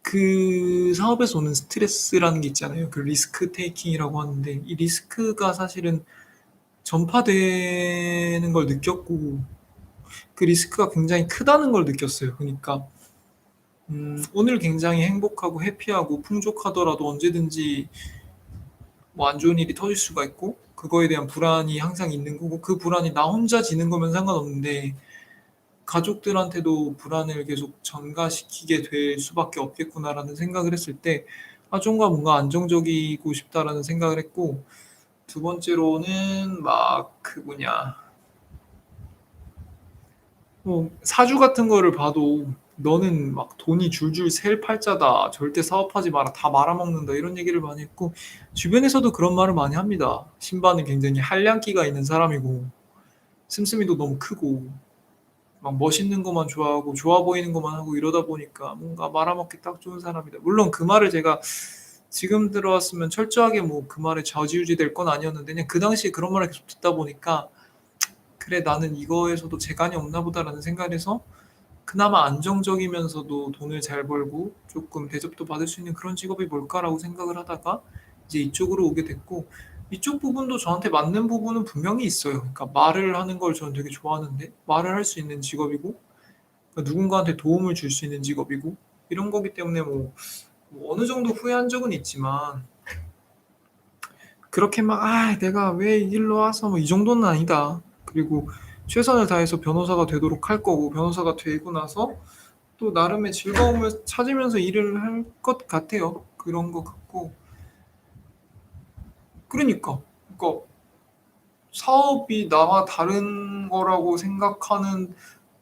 그 사업에서 오는 스트레스라는 게 있잖아요. 그 리스크 테이킹이라고 하는데 이 리스크가 사실은 전파되는 걸 느꼈고 그 리스크가 굉장히 크다는 걸 느꼈어요. 그러니까 오늘 굉장히 행복하고 해피하고 풍족하더라도 언제든지 뭐 안 좋은 일이 터질 수가 있고 그거에 대한 불안이 항상 있는 거고 그 불안이 나 혼자 지는 거면 상관없는데 가족들한테도 불안을 계속 전가시키게 될 수밖에 없겠구나라는 생각을 했을 때 좀가 뭔가 안정적이고 싶다라는 생각을 했고 두 번째로는 막 그 뭐냐 뭐 사주 같은 거를 봐도 너는 막 돈이 줄줄 셀 팔자다. 절대 사업하지 마라. 다 말아먹는다. 이런 얘기를 많이 했고 주변에서도 그런 말을 많이 합니다. 신바는 굉장히 한량기가 있는 사람이고 씀씀이도 너무 크고 막 멋있는 것만 좋아하고 좋아 보이는 것만 하고 이러다 보니까 뭔가 말아먹기 딱 좋은 사람이다. 물론 그 말을 제가 지금 들어왔으면 철저하게 뭐 그 말에 좌지우지 될 건 아니었는데 그냥 그 당시에 그런 말을 계속 듣다 보니까 그래 나는 이거에서도 재간이 없나 보다라는 생각을 해서 그나마 안정적이면서도 돈을 잘 벌고 조금 대접도 받을 수 있는 그런 직업이 뭘까라고 생각을 하다가 이제 이쪽으로 오게 됐고 이쪽 부분도 저한테 맞는 부분은 분명히 있어요. 그러니까 말을 하는 걸 저는 되게 좋아하는데 말을 할 수 있는 직업이고 그러니까 누군가한테 도움을 줄 수 있는 직업이고 이런 거기 때문에 뭐 어느 정도 후회한 적은 있지만 그렇게 막 내가 왜 이 길로 와서 뭐 이 정도는 아니다. 그리고 최선을 다해서 변호사가 되도록 할 거고 변호사가 되고 나서 또 나름의 즐거움을 찾으면서 일을 할 것 같아요. 그런 것 같고 그러니까 사업이 나와 다른 거라고 생각하는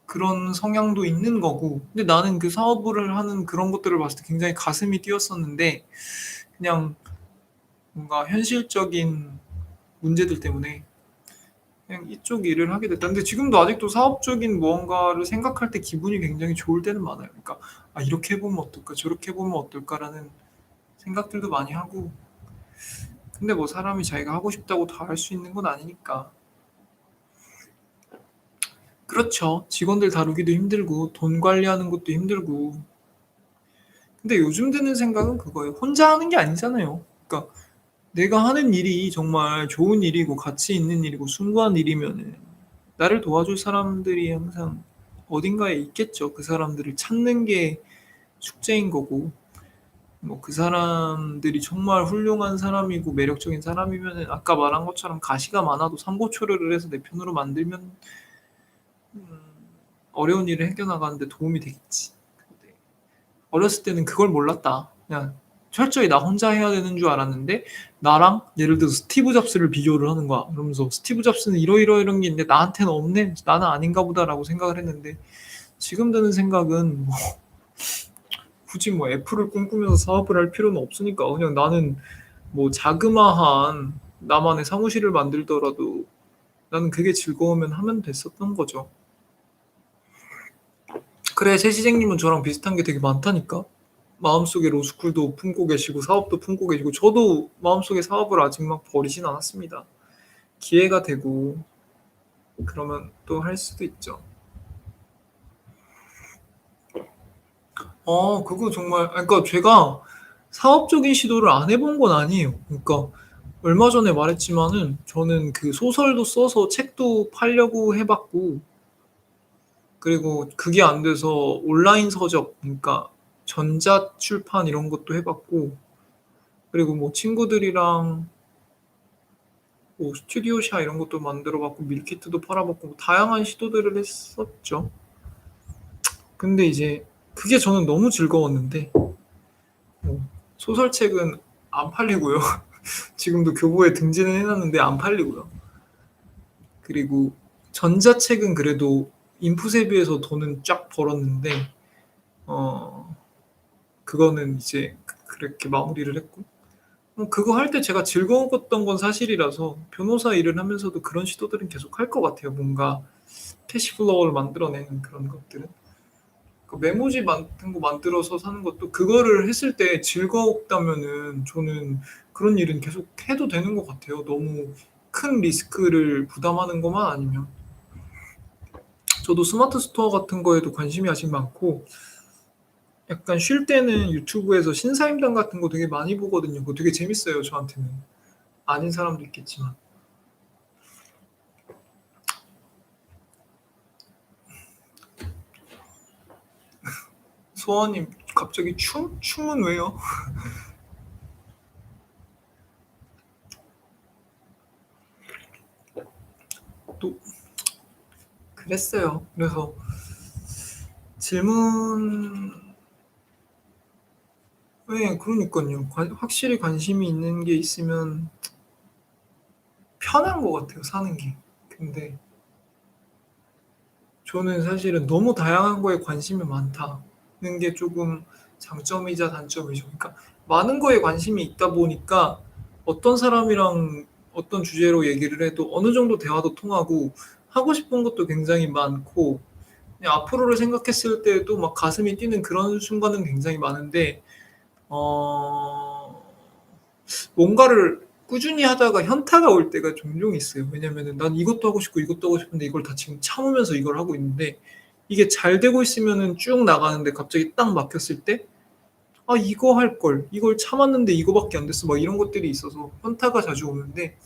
그런 성향도 있는 거고 근데 나는 그 사업을 하는 그런 것들을 봤을 때 굉장히 가슴이 뛰었었는데 그냥 뭔가 현실적인 문제들 때문에 그냥 이쪽 일을 하게 됐다. 근데 지금도 아직도 사업적인 무언가를 생각할 때 기분이 굉장히 좋을 때는 많아요. 그러니까 이렇게 해보면 어떨까 저렇게 해보면 어떨까라는 생각들도 많이 하고 근데 뭐 사람이 자기가 하고 싶다고 다 할 수 있는 건 아니니까 그렇죠. 직원들 다루기도 힘들고 돈 관리하는 것도 힘들고 근데 요즘 드는 생각은 그거예요. 혼자 하는 게 아니잖아요. 그러니까 내가 하는 일이 정말 좋은 일이고 가치 있는 일이고 숭고한 일이면은 나를 도와줄 사람들이 항상 어딘가에 있겠죠. 그 사람들을 찾는 게 숙제인 거고 뭐 그 사람들이 정말 훌륭한 사람이고 매력적인 사람이면은 아까 말한 것처럼 가시가 많아도 삼고초려를 해서 내 편으로 만들면 음, 어려운 일을 해결나가는데 도움이 되겠지. 근데 어렸을 때는 그걸 몰랐다. 그냥 철저히 나 혼자 해야 되는 줄 알았는데 나랑 예를 들어서 스티브 잡스를 비교를 하는 거야. 그러면서 스티브 잡스는 이런 게 있는데 나한테는 없네. 나는 아닌가 보다라고 생각을 했는데 지금 드는 생각은 뭐 굳이 뭐 애플을 꿈꾸면서 사업을 할 필요는 없으니까 그냥 나는 뭐 자그마한 나만의 사무실을 만들더라도 나는 그게 즐거우면 하면 됐었던 거죠. 그래, 최시생님은 저랑 비슷한 게 되게 많다니까. 마음속에 로스쿨도 품고 계시고 사업도 품고 계시고 저도 마음속에 사업을 아직 막 버리진 않았습니다. 기회가 되고 그러면 또 할 수도 있죠. 그거 정말 그러니까 제가 사업적인 시도를 안 해본 건 아니에요. 그러니까 얼마 전에 말했지만은 저는 그 소설도 써서 책도 팔려고 해 봤고, 그리고 그게 안 돼서 온라인 서적, 그러니까 전자출판 이런 것도 해 봤고, 그리고 뭐 친구들이랑 뭐 스튜디오샤 이런 것도 만들어 봤고 밀키트도 팔아 봤고 뭐 다양한 시도들을 했었죠. 근데 이제 그게 저는 너무 즐거웠는데 뭐 소설책은 안 팔리고요. 지금도 교보에 등재는 해 놨는데 안 팔리고요. 그리고 전자책은 그래도 인풋에 비해서 돈은 쫙 벌었는데 어 그거는 이제 그렇게 마무리를 했고, 그거 할 때 제가 즐거웠던 건 사실이라서 변호사 일을 하면서도 그런 시도들은 계속 할 것 같아요. 뭔가 캐시플로우를 만들어내는 그런 것들은. 그 메모지 같은 거 만들어서 사는 것도 그거를 했을 때 즐거웠다면은 저는 그런 일은 계속 해도 되는 것 같아요. 너무 큰 리스크를 부담하는 것만 아니면. 저도 스마트 스토어 같은 거에도 관심이 아직 많고, 약간 쉴 때는 유튜브에서 신사임당 같은 거 되게 많이 보거든요. 그거 되게 재밌어요, 저한테는. 아닌 사람도 있겠지만. 소아님, 갑자기 춤? 춤은 왜요? 또 그랬어요. 그래서 질문, 네, 그러니까요. 확실히 관심이 있는 게 있으면 편한 것 같아요, 사는 게. 근데 저는 사실은 너무 다양한 거에 관심이 많다는 게 조금 장점이자 단점이죠. 그러니까 많은 거에 관심이 있다 보니까 어떤 사람이랑 어떤 주제로 얘기를 해도 어느 정도 대화도 통하고 하고 싶은 것도 굉장히 많고, 그냥 앞으로를 생각했을 때도 막 가슴이 뛰는 그런 순간은 굉장히 많은데, 어, 뭔가를 꾸준히 하다가 현타가 올 때가 종종 있어요. 왜냐면은 난 이것도 하고 싶고 이것도 하고 싶은데 이걸 다 지금 참으면서 이걸 하고 있는데, 이게 잘 되고 있으면은 쭉 나가는데 갑자기 딱 막혔을 때, 아, 이거 할 걸. 이걸 참았는데 이거밖에 안 됐어. 막 이런 것들이 있어서 현타가 자주 오는데,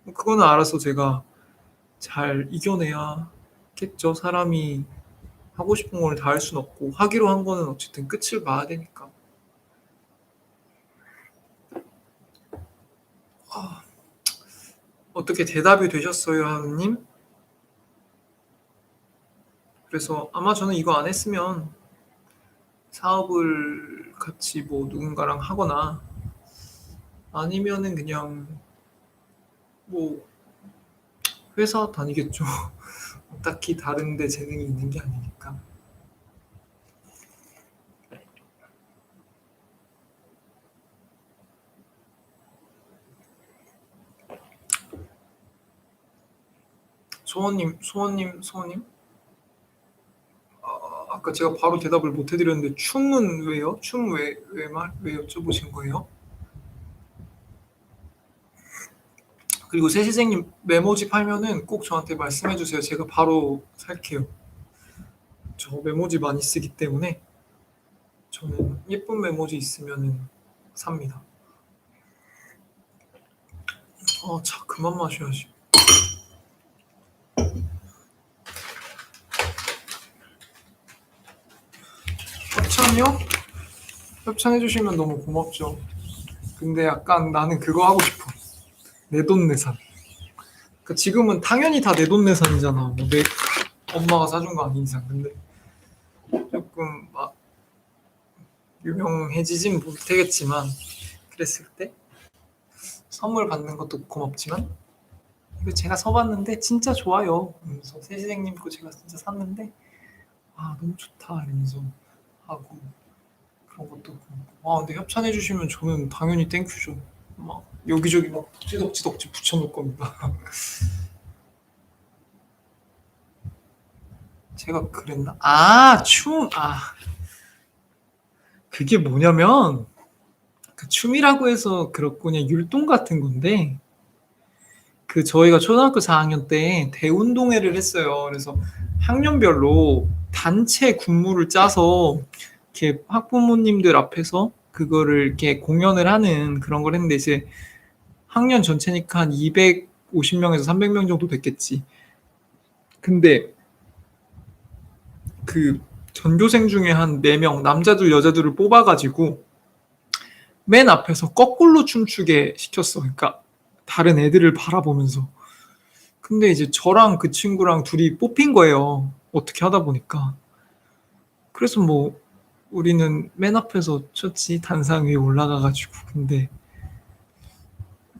그거는 알아서 제가 잘 이겨내야겠죠. 사람이 하고 싶은 걸 다 할 수는 없고, 하기로 한 거는 어쨌든 끝을 봐야 되니까. 아, 어떻게 대답이 되셨어요, 하느님? 그래서 아마 저는 이거 안 했으면 사업을 같이 뭐 누군가랑 하거나 아니면은 그냥 뭐 회사 다니겠죠. 딱히 다른 데 재능이 있는 게 아니니까. 소원님, 아까 제가 바로 대답을 못 해드렸는데 춤은 왜요? 춤 왜 여쭤보신 거예요? 그리고 새시생님 메모지 팔면은 꼭 저한테 말씀해 주세요. 제가 바로 살게요. 저 메모지 많이 쓰기 때문에 저는 예쁜 메모지 있으면은 삽니다. 차 그만 마셔야지. 협찬이요? 협찬해 주시면 너무 고맙죠. 근데 약간 나는 그거 하고 싶어. 내돈내산. 그러니까 지금은 당연히 다 내돈내산이잖아. 뭐 내 엄마가 사준 거 아닌 이상. 근데 조금 막 유명해지진 못하겠지만, 그랬을 때 선물 받는 것도 고맙지만, 이거 제가 써봤는데 진짜 좋아요. 그래서 새시생님 거 제가 진짜 샀는데 너무 좋다 이러면서 하고, 그런 것도 고맙고. 근데 협찬해 주시면 저는 당연히 땡큐죠. 막 여기저기 막 덕지덕지 붙여놓을 겁니다. 제가 그랬나? 그게 뭐냐면 그 춤이라고 해서 그렇고 그냥 율동 같은 건데, 그 저희가 초등학교 4학년 때 대운동회를 했어요. 그래서 학년별로 단체 군무를 짜서 이렇게 학부모님들 앞에서 그거를 이렇게 공연을 하는 그런 걸 했는데, 이제 학년 전체니까 한 250 명에서 300명 정도 됐겠지. 근데 그 전교생 중에 한 4명 남자들 여자들을 뽑아 가지고 맨 앞에서 거꾸로 춤추게 시켰어. 그러니까 다른 애들을 바라보면서. 근데 이제 저랑 그 친구랑 둘이 뽑힌 거예요, 어떻게 하다 보니까. 그래서 뭐 우리는 맨 앞에서 췄지, 단상 위에 올라가 가지고. 근데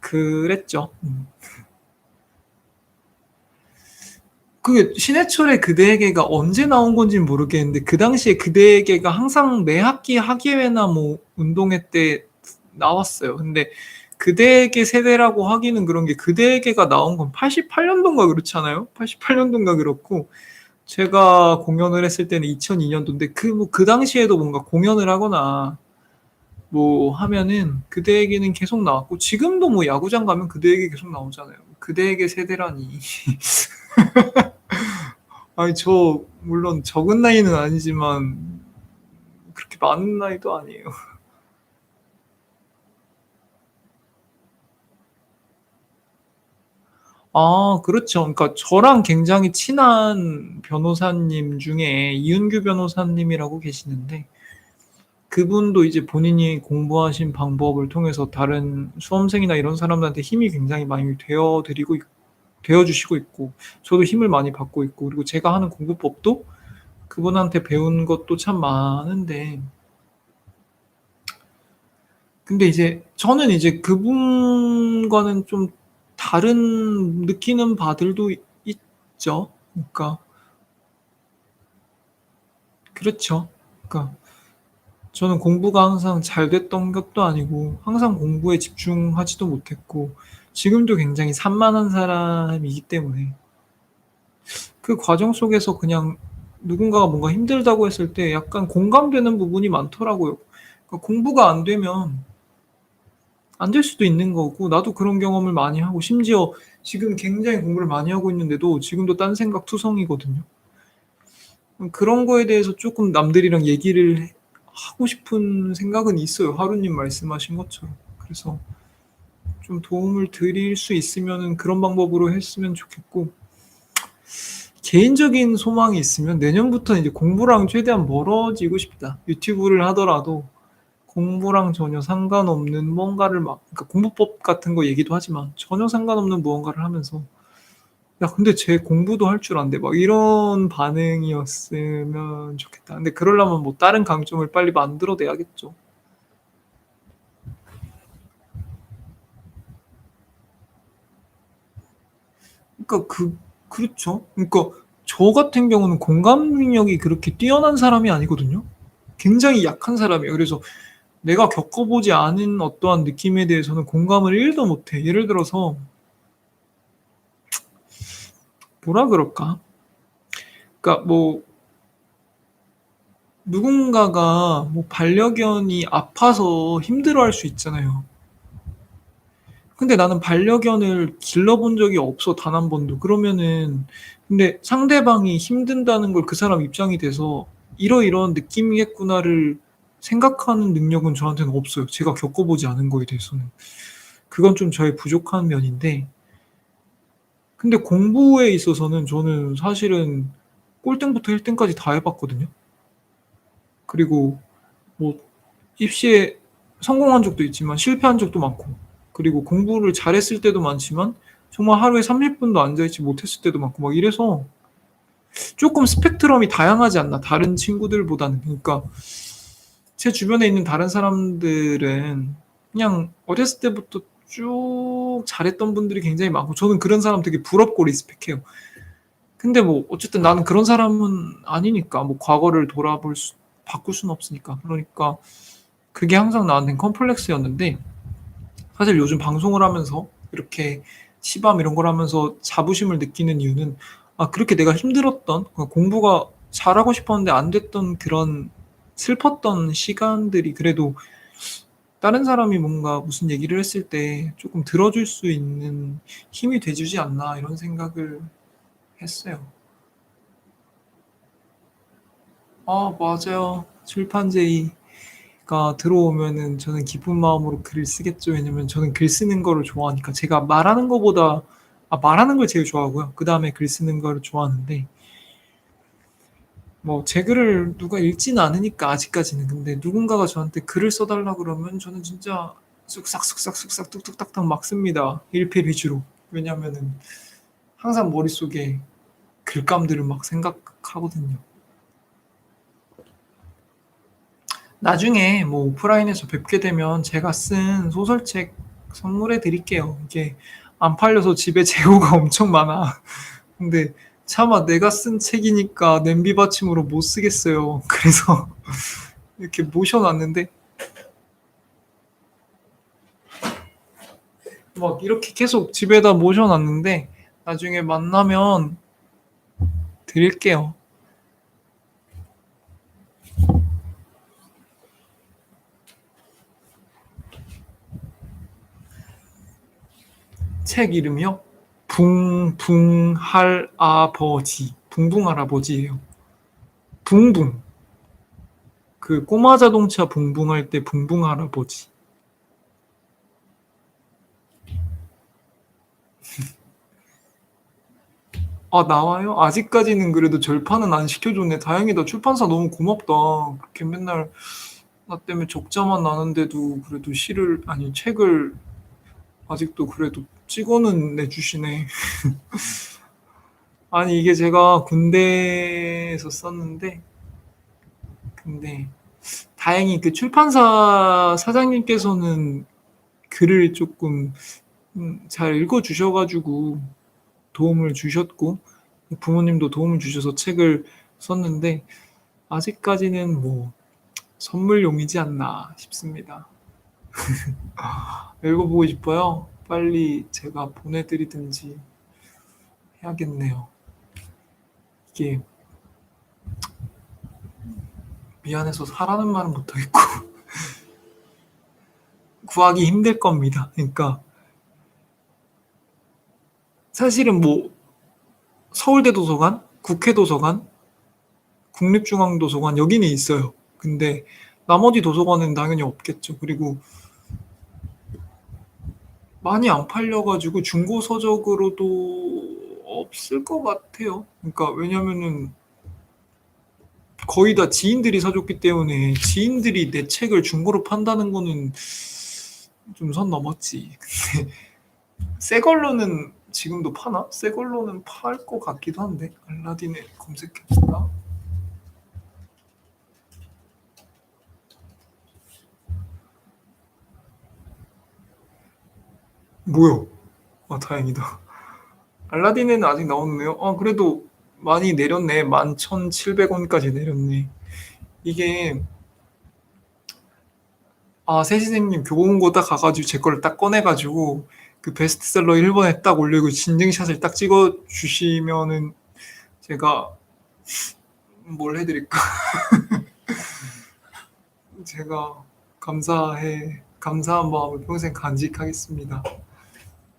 그랬죠. 그 신해철의 그대에게가 언제 나온 건지는 모르겠는데 그 당시에 그대에게가 항상 매 학기 학예회나 뭐 운동회 때 나왔어요. 근데 그대에게 세대라고 하기는 그런 게 그대에게가 나온 건 88년도인가 그렇지 않아요? 88년도인가 그렇고 제가 공연을 했을 때는 2002년도인데 그 당시에도 뭔가 공연을 하거나 뭐 하면은 그대에게는 계속 나왔고 지금도 뭐 야구장 가면 그대에게 계속 나오잖아요. 그대에게 세대라니. 아니 저 물론 적은 나이는 아니지만 그렇게 많은 나이도 아니에요. 아 그렇죠. 그러니까 저랑 굉장히 친한 변호사님 중에 이은규 변호사님이라고 계시는데 그분도 이제 본인이 공부하신 방법을 통해서 다른 수험생이나 이런 사람들한테 힘이 굉장히 많이 되어 주시고 있고 저도 힘을 많이 받고 있고 그리고 제가 하는 공부법도 그분한테 배운 것도 참 많은데 근데 이제 저는 이제 그분과는 좀 다른 느끼는 바들도 있죠. 그러니까 그렇죠. 그러니까 저는 공부가 항상 잘 됐던 것도 아니고 항상 공부에 집중하지도 못했고 지금도 굉장히 산만한 사람이기 때문에 그 과정 속에서 그냥 누군가가 뭔가 힘들다고 했을 때 약간 공감되는 부분이 많더라고요. 그러니까 공부가 안 되면 안 될 수도 있는 거고 나도 그런 경험을 많이 하고 심지어 지금 굉장히 공부를 많이 하고 있는데도 지금도 딴 생각 투성이거든요. 그런 거에 대해서 쪼끔 남들이랑 얘기를 하고 싶은 생각은 있어요, 하루님 말씀하신 것처럼. 그래서 좀 도움을 드릴 수 있으면은 그런 방법으로 했으면 좋겠고 개인적인 소망이 있으면 내년부터는 이제 공부랑 최대한 멀어지고 싶다. 유튜브를 하더라도 공부랑 전혀 상관없는 뭔가를 막 그러니까 공부법 같은 거 얘기도 하지만 전혀 상관없는 무언가를 하면서 '야 근데 쟤 공부도 할 줄 안대.' 막 이런 반응이었으면 좋겠다. 근데 그러려면 뭐 다른 강점을 빨리 만들어 내야겠죠. 그러니까 그렇죠. 그러니까 저 같은 경우는 공감 능력이 그렇게 뛰어난 사람이 아니거든요. 굉장히 약한 사람이에요. 그래서 내가 겪어보지 않은 어떠한 느낌에 대해서는 공감을 1도 못해. 예를 들어서 뭐라 그럴까? 그러니까 뭐 누군가가 뭐 반려견이 아파서 힘들어할 수 있잖아요. 근데 나는 반려견을 길러본 적이 없어, 단 한 번도. 그러면은 근데 상대방이 힘든다는 걸 그 사람 입장이 돼서 '이러이러한 느낌이겠구나.'를 생각하는 능력은 저한테는 없어요, 제가 겪어보지 않은 거에 대해서는. 그건 좀 저의 부족한 면인데 근데 공부에 있어서는 저는 사실은 꼴등부터 1 등까지 다 해 봤거든요. 그리고 뭐 입시에 성공한 적도 있지만 실패한 적도 많고 그리고 공부를 잘했을 때도 많지만 정말 하루에 30 분도 앉아 있지 못했을 때도 많고 막 이래서 쪼끔 스펙트럼이 다양하지 않나 다른 친구들보다는. 그러니까 제 주변에 있는 다른 사람들은 그냥 어렸을 때부터 쭉 잘했던 분들이 굉장히 많고 저는 그런 사람 되게 부럽고 리스펙해요. 근데 뭐 어쨌든 나는 그런 사람은 아니니까 뭐 과거를 돌아볼 수 바꿀 수는 없으니까. 그러니까 그게 항상 나한테는 컴플렉스였는데 사실 요즘 방송을 하면서 이렇게 시밤 이런 걸 하면서 자부심을 느끼는 이유는 아 그렇게 내가 힘들었던 공부가 잘하고 싶었는데 안 됐던 그런 슬펐던 시간들이 그래도 '다른 사람이 뭔가 무슨 얘기를 했을 때 쪼끔 들어줄 수 있는 힘이 돼 주지 않나.' 이런 생각을 했어요. 아 맞아요. 출판제의. 들어오면은 저는 기쁜 마음으로 글을 쓰겠죠. 왜냐면 저는 글 쓰는 거를 좋아하니까. 제가 말하는 거보다 말하는 걸 제일 좋아하고요. 그다음에 글 쓰는 거를 좋아하는데 뭐 제 글을 누가 읽지는 않으니까 아직까지는. 근데 누군가가 저한테 글을 써 달라 그러면 저는 진짜 쓱싹쓱싹쓱싹 뚝뚝딱딱 막 씁니다. 일필휘주로. 왜냐면은 항상 머릿속에 글감들을 막 생각하거든요. 나중에 뭐 오프라인에서 뵙게 되면 제가 쓴 소설책 선물해 드릴게요. 이게 안 팔려서 집에 재고가 엄청 많아. 근데 차마 내가 쓴 책이니까 냄비 받침으로 못 쓰겠어요. 그래서 이렇게 모셔 놨는데 막 이렇게 계속 집에다 모셔 놨는데 나중에 만나면 드릴게요. 책 이름이요? 붕붕할아버지. 붕붕할아버지예요. 붕붕. 그 꼬마 자동차 붕붕할 때 붕붕할아버지. 나와요? 아직까지는 그래도 절판은 안 시켜줬네. 다행이다. 출판사 너무 고맙다. 그렇게 맨날 나 때문에 적자만 나는데도 그래도 책을 아직도 그래도 찍어는 내주시네. 아니, 이게 제가 군대에서 썼는데, 근데 다행히 그 출판사 사장님께서는 글을 조금 잘 읽어주셔가지고 도움을 주셨고, 부모님도 도움을 주셔서 책을 썼는데, 아직까지는 뭐 선물용이지 않나 싶습니다. 읽어보고 싶어요. 빨리 제가 보내드리든지 해야겠네요. 이게 미안해서 사라는 말은 못하겠고 구하기 힘들 겁니다. 그러니까 사실은 뭐 서울대 도서관, 국회 도서관, 국립중앙도서관 여기는 있어요. 근데 나머지 도서관은 당연히 없겠죠. 그리고 많이 안 팔려가지고 중고 서적으로도 없을 것 같아요. 그러니까 왜냐면은 거의 다 지인들이 사줬기 때문에 지인들이 내 책을 중고로 판다는 거는 좀 선 넘었지. 근데 새 걸로는 지금도 파나? 새 걸로는 팔 것 같기도 한데 알라딘에 검색해볼까? 뭐야? 다행이다. 알라딘에는 아직 나오네요. 그래도 많이 내렸네. 11,700원까지 내렸네. 이게 세진생님 교보문고 딱 가가지고 제 거를 딱 꺼내가지고 그 베스트셀러 1번에 딱 올리고 진증샷을 딱 찍어 주시면은 제가 뭘 해드릴까? 제가 감사한 마음을 평생 간직하겠습니다.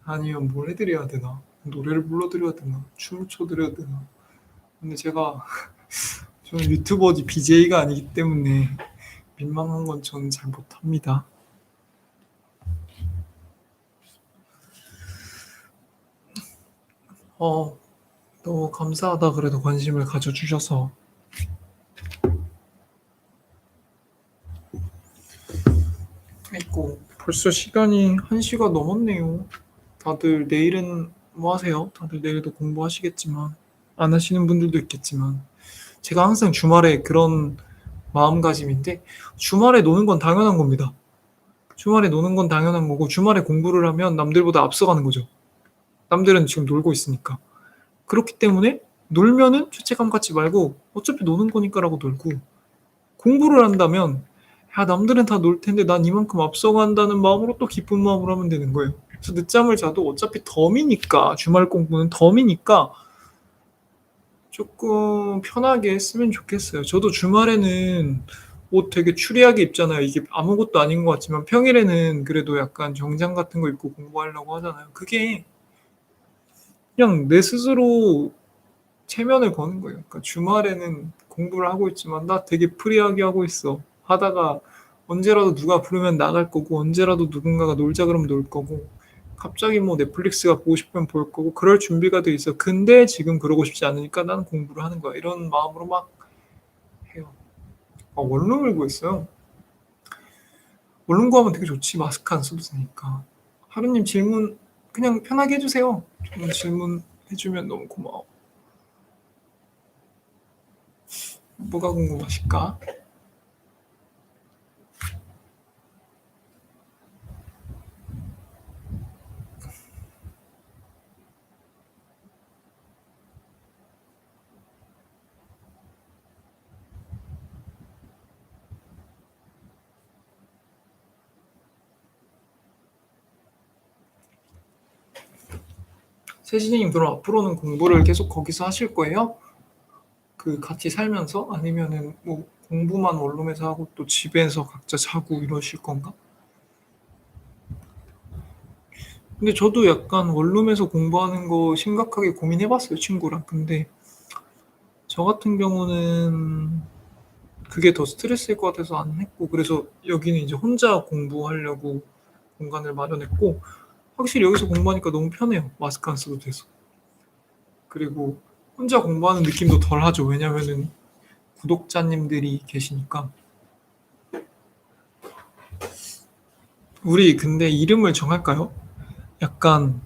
아니면 뭘 해드려야 되나? 노래를 불러드려야 되나? 춤을 춰드려야 되나? 근데 저는 유튜버지 BJ가 아니기 때문에 민망한 건 저는 잘 못합니다. 너무 감사하다. 그래도 관심을 가져주셔서. 아이고, 벌써 시간이 1시가 넘었네요. 다들 내일은 뭐 하세요? 다들 내일도 공부하시겠지만 안 하시는 분들도 있겠지만 제가 항상 주말에 그런 마음가짐인데 주말에 노는 건 당연한 겁니다. 주말에 노는 건 당연한 거고 주말에 공부를 하면 남들보다 앞서가는 거죠. 남들은 지금 놀고 있으니까. 그렇기 때문에 놀면은 죄책감 갖지 말고 어차피 노는 거니까라고 놀고 공부를 한다면 남들은 다 놀 텐데 난 이만큼 앞서간다는 마음으로 또 기쁜 마음으로 하면 되는 거예요. 그래서 늦잠을 자도 어차피 덤이니까 주말 공부는 덤이니까 조금 편하게 했으면 좋겠어요. 저도 주말에는 옷 되게 추리하게 입잖아요. 이게 아무것도 아닌 것 같지만 평일에는 그래도 약간 정장 같은 거 입고 공부하려고 하잖아요. 그게 그냥 내 스스로 체면을 거는 거예요. 그러니까 주말에는 공부를 하고 있지만 나 되게 프리하게 하고 있어. 하다가 언제라도 누가 부르면 나갈 거고 언제라도 누군가가 놀자 그러면 놀 거고 갑자기 뭐 넷플릭스가 보고 싶으면 볼 거고 그럴 준비가 돼 있어. 근데 지금 그러고 싶지 않으니까 나는 공부를 하는 거야. 이런 마음으로 막 해요. 아 원룸을 구했어요. 원룸 구하면 되게 좋지. 마스크 안 써도 되니까. 하루님 질문 그냥 편하게 해 주세요. 질문해 주면 너무 고마워. 뭐가 궁금하실까? 세진님 그럼 앞으로는 공부를 계속 거기서 하실 거예요? 그 같이 살면서? 아니면은 뭐 공부만 원룸에서 하고 또 집에서 각자 자고 이러실 건가? 근데 저도 약간 원룸에서 공부하는 거 심각하게 고민해 봤어요, 친구랑. 근데 저 같은 경우는 그게 더 스트레스일 것 같아서 안 했고, 그래서 여기는 이제 혼자 공부하려고 공간을 마련했고, 확실히 여기서 공부하니까 너무 편해요. 마스크 안 써도 돼서. 그리고 혼자 공부하는 느낌도 덜 하죠. 왜냐면은 구독자님들이 계시니까. 우리 근데 이름을 정할까요? 약간,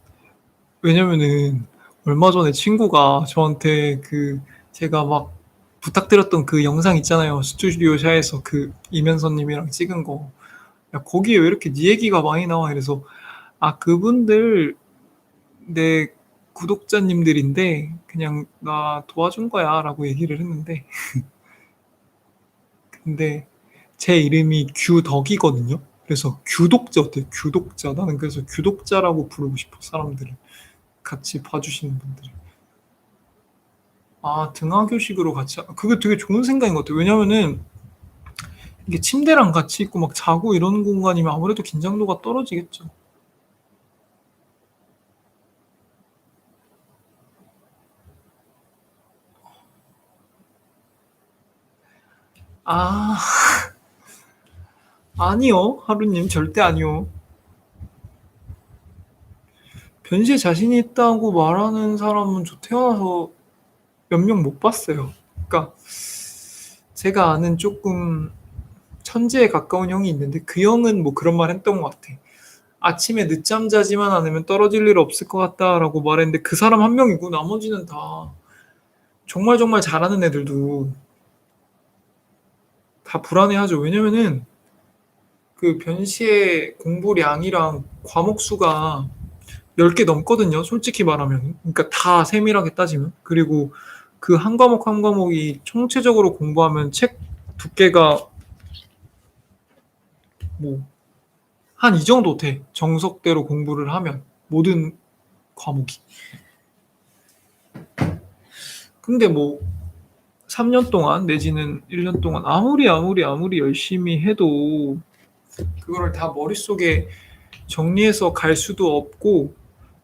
왜냐면은 얼마 전에 친구가 저한테 그 제가 막 부탁드렸던 그 영상 있잖아요. 스튜디오샤에서 그 이면선님이랑 찍은 거. 야, 거기에 왜 이렇게 네 얘기가 많이 나와? 이래서, 아, 그분들 내 구독자님들인데 그냥 나 도와준 거야 라고 얘기를 했는데 근데 제 이름이 규덕이거든요. 그래서 규독자 어때요? 규독자. 나는 그래서 규독자라고 부르고 싶어, 사람들을. 같이 봐주시는 분들을. 아, 등하교식으로 같이, 그게 되게 좋은 생각인 것 같아요. 왜냐면은 이게 침대랑 같이 있고 막 자고 이러는 공간이면 아무래도 긴장도가 떨어지겠죠. 아, 아니요. 하루님, 절대 아니요. 변시에 자신이 있다고 말하는 사람은 저 태어나서 몇 명 못 봤어요. 그러니까 제가 아는 조금 천재에 가까운 형이 있는데 그 형은 뭐 그런 말 했던 것 같아. 아침에 늦잠 자지만 않으면 떨어질 일 없을 것 같다라고 말했는데 그 사람 한 명이고 나머지는 다 정말 정말 잘하는 애들도 다 불안해하죠. 왜냐면은 그 변시의 공부량이랑 과목 수가 10개 넘거든요. 솔직히 말하면. 그러니까 다 세밀하게 따지면. 그리고 그 한 과목 한 과목이 총체적으로 공부하면 책 두께가 뭐 한 이 정도 돼. 정석대로 공부를 하면 모든 과목이. 근데 뭐 3년 동안 내지는 1년 동안 아무리 열심히 해도 그거를 다 머릿속에 정리해서 갈 수도 없고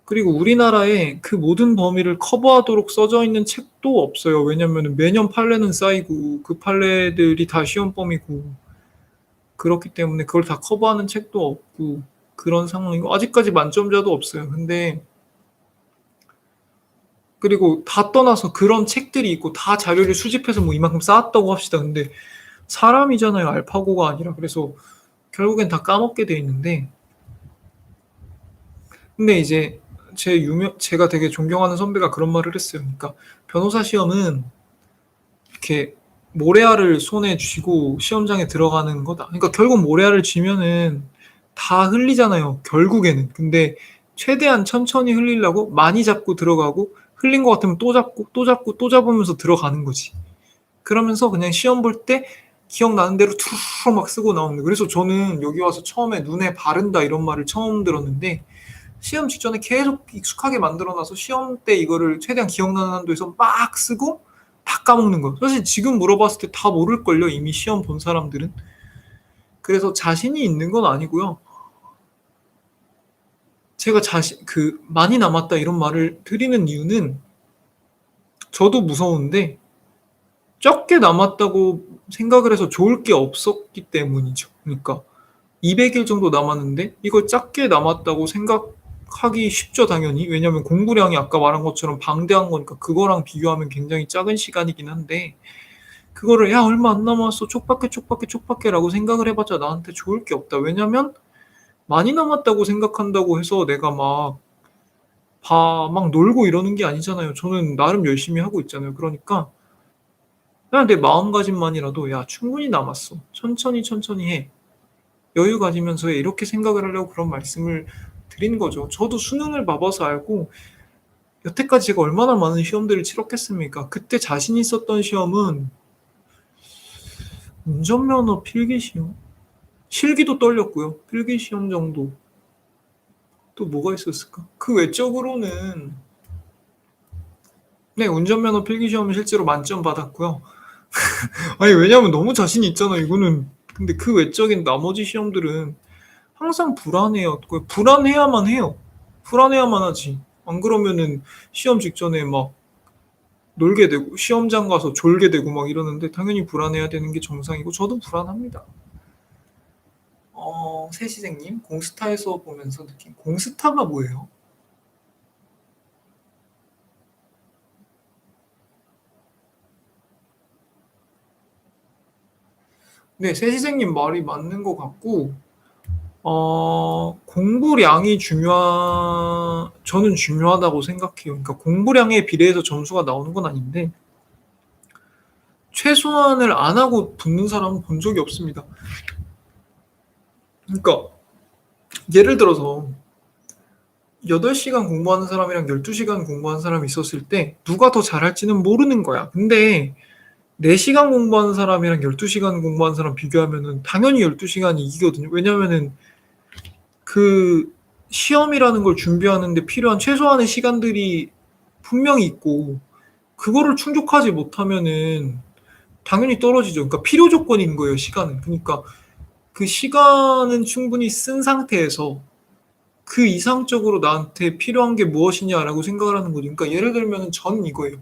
그리고 우리나라에 그 모든 범위를 커버하도록 써져 있는 책도 없어요. 왜냐면 매년 판례는 쌓이고 그 판례들이 다 시험 범위고 그렇기 때문에 그걸 다 커버하는 책도 없고 그런 상황이고 아직까지 만점자도 없어요. 근데 그리고 다 떠나서 그런 책들이 있고 다 자료를 수집해서 뭐 이만큼 쌓았다고 합시다. 근데 사람이잖아요. 알파고가 아니라. 그래서 결국엔 다 까먹게 돼 있는데 근데 이제 제가 되게 존경하는 선배가 그런 말을 했어요. 그러니까 변호사 시험은 이렇게 모래알을 손에 쥐고 시험장에 들어가는 거다. 그러니까 결국 모래알을 쥐면은 다 흘리잖아요. 결국에는. 근데 최대한 천천히 흘리려고 많이 잡고 들어가고 흘린 것 같으면 또 잡고 또 잡고 또 잡으면서 들어가는 거지. 그러면서 그냥 시험 볼 때 기억나는 대로 투루루 막 쓰고 나오는 거예요. 그래서 저는 여기 와서 처음에 눈에 바른다 이런 말을 처음 들었는데 시험 직전에 계속 익숙하게 만들어놔서 시험 때 이거를 최대한 기억나는 한도에서 막 쓰고 다 까먹는 거예요. 사실 지금 물어봤을 때 다 모를걸요. 이미 시험 본 사람들은. 그래서 자신이 있는 건 아니고요. 제가 많이 남았다 이런 말을 드리는 이유는 저도 무서운데 적게 남았다고 생각을 해서 좋을 게 없었기 때문이죠. 그러니까 200일 정도 남았는데 이걸 작게 남았다고 생각하기 쉽죠, 당연히. 왜냐면 공부량이 아까 말한 것처럼 방대한 거니까 그거랑 비교하면 굉장히 작은 시간이긴 한데 그거를 '야 얼마 안 남았어. 촉박해, 촉박해, 촉박해.'라고 생각을 해 봤자 나한테 좋을 게 없다. 왜냐면 많이 남았다고 생각한다고 해서 내가 막 놀고 이러는 게 아니잖아요. 저는 나름 열심히 하고 있잖아요. 그러니까 그냥 내 마음가짐만이라도 '야 충분히 남았어. 천천히, 천천히 해. 여유 가지면서 해.' 이렇게 생각을 하려고 그런 말씀을 드린 거죠. 저도 수능을 봐 봐서 알고 여태까지 제가 얼마나 많은 시험들을 치렀겠습니까. 그때 자신 있었던 시험은 운전면허 필기시험? 실기도 떨렸고요. 필기시험 정도. 또 뭐가 있었을까? 그 외적으로는 네 운전면허 필기시험은 실제로 만점 받았고요. 아니 왜냐면 너무 자신이 있잖아요 이거는. 근데 그 외적인 나머지 시험들은 항상 불안해요. 그 불안해야만 해요. 불안해야만 하지. 안 그러면은 시험 직전에 막 놀게 되고 시험장 가서 졸게 되고 막 이러는데 당연히 불안해야 되는 게 정상이고 저도 불안합니다. 세시생님 공스타에서 보면서 느낀 공스타가 뭐예요? 네, 세시생님 말이 맞는 것 같고 공부량이 저는 중요하다고 생각해요. 그러니까 공부량에 비례해서 점수가 나오는 건 아닌데 최소한을 안 하고 붙는 사람은 본 적이 없습니다. 그러니까 예를 들어서 8시간 공부하는 사람이랑 12시간 공부하는 사람이 있었을 때 누가 더 잘할지는 모르는 거야. 근데 4시간 공부하는 사람이랑 12시간 공부하는 사람 비교하면은 당연히 12시간이 이기거든요. 왜냐면은 그 시험이라는 걸 준비하는 데 필요한 최소한의 시간들이 분명히 있고 그거를 충족하지 못하면은 당연히 떨어지죠. 그러니까 필요 조건인 거예요, 시간은. 그러니까 그 시간은 충분히 쓴 상태에서 그 이상적으로 나한테 필요한 게 무엇이냐라고 생각을 하는 거죠. 그러니까 예를 들면은 저는 이거예요.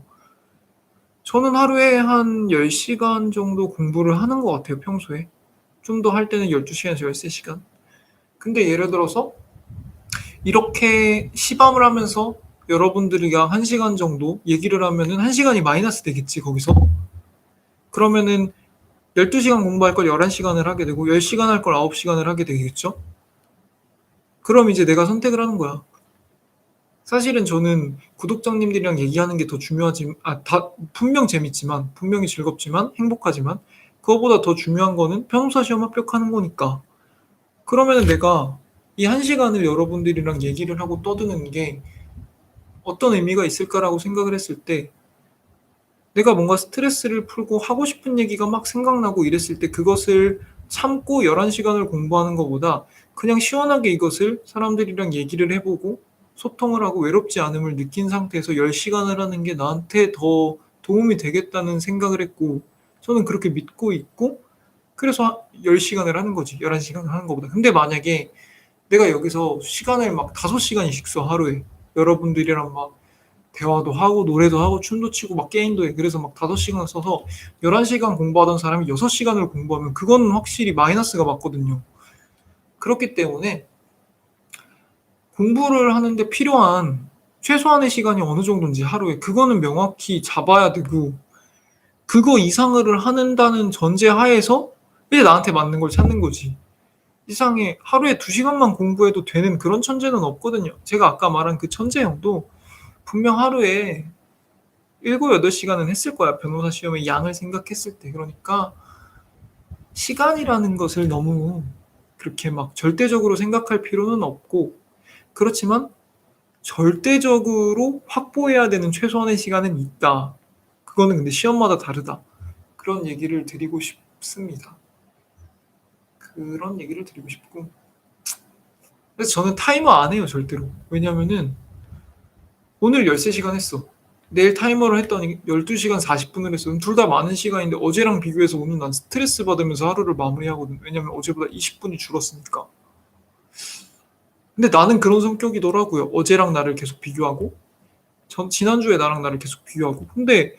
저는 하루에 한 10시간 정도 공부를 하는 것 같아요, 평소에. 좀 더 할 때는 12시간에서 13시간. 근데 예를 들어서 이렇게 시밤을 하면서 여러분들이랑 1시간 정도 얘기를 하면은 1시간이 마이너스 되겠지, 거기서. 그러면은 12시간 공부할 걸 11시간을 하게 되고 10시간 할 걸 9시간을 하게 되겠죠? 그럼 이제 내가 선택을 하는 거야. 사실은 저는 구독자님들이랑 얘기하는 게 더 중요하지, 분명 재밌지만, 분명히 즐겁지만, 행복하지만, 그거보다 더 중요한 거는 평사 시험 합격하는 거니까. 그러면은 내가 이 1시간을 여러분들이랑 얘기를 하고 떠드는 게 어떤 의미가 있을까라고 생각을 했을 때, 내가 뭔가 스트레스를 풀고 하고 싶은 얘기가 막 생각나고 이랬을 때 그것을 참고 11시간을 공부하는 것보다 그냥 시원하게 이것을 사람들이랑 얘기를 해보고 소통을 하고 외롭지 않음을 느낀 상태에서 10시간을 하는 게 나한테 더 도움이 되겠다는 생각을 했고 저는 그렇게 믿고 있고 그래서 10시간을 하는 거지 11시간을 하는 것보다. 근데 만약에 내가 여기서 시간을 막 5시간씩 써 하루에 여러분들이랑 막 대화도 하고 노래도 하고 춤도 추고 막 게임도 해. 그래서 막 5시간을 써서 11시간 공부하던 사람이 6시간을 공부하면 그거는 확실히 마이너스가 맞거든요. 그렇기 때문에 공부를 하는데 필요한 최소한의 시간이 어느 정도인지 하루에 그거는 명확히 잡아야 되고 그거 이상을 한다는 전제 하에서 이제 나한테 맞는 걸 찾는 거지. 세상에 하루에 2시간만 공부해도 되는 그런 천재는 없거든요. 제가 아까 말한 그 천재 형도 분명 하루에 7, 8시간은 했을 거야. 변호사 시험의 양을 생각했을 때. 그러니까 시간이라는 것을 너무 그렇게 막 절대적으로 생각할 필요는 없고 그렇지만 절대적으로 확보해야 되는 최소한의 시간은 있다. 그거는 근데 시험마다 다르다. 그런 얘기를 드리고 싶습니다. 그런 얘기를 드리고 싶고 그래서 저는 타이머 안 해요 절대로. 왜냐면은 오늘 13시간 했어. 내일 타이머를 했더니 12시간 40분을 했어. 둘 다 많은 시간인데 어제랑 비교해서 오늘 난 스트레스 받으면서 하루를 마무리하거든. 왜냐면 어제보다 20분이 줄었으니까. 근데 나는 그런 성격이더라고요. 어제랑 나를 계속 비교하고 지난주에 나랑 나를 계속 비교하고. 근데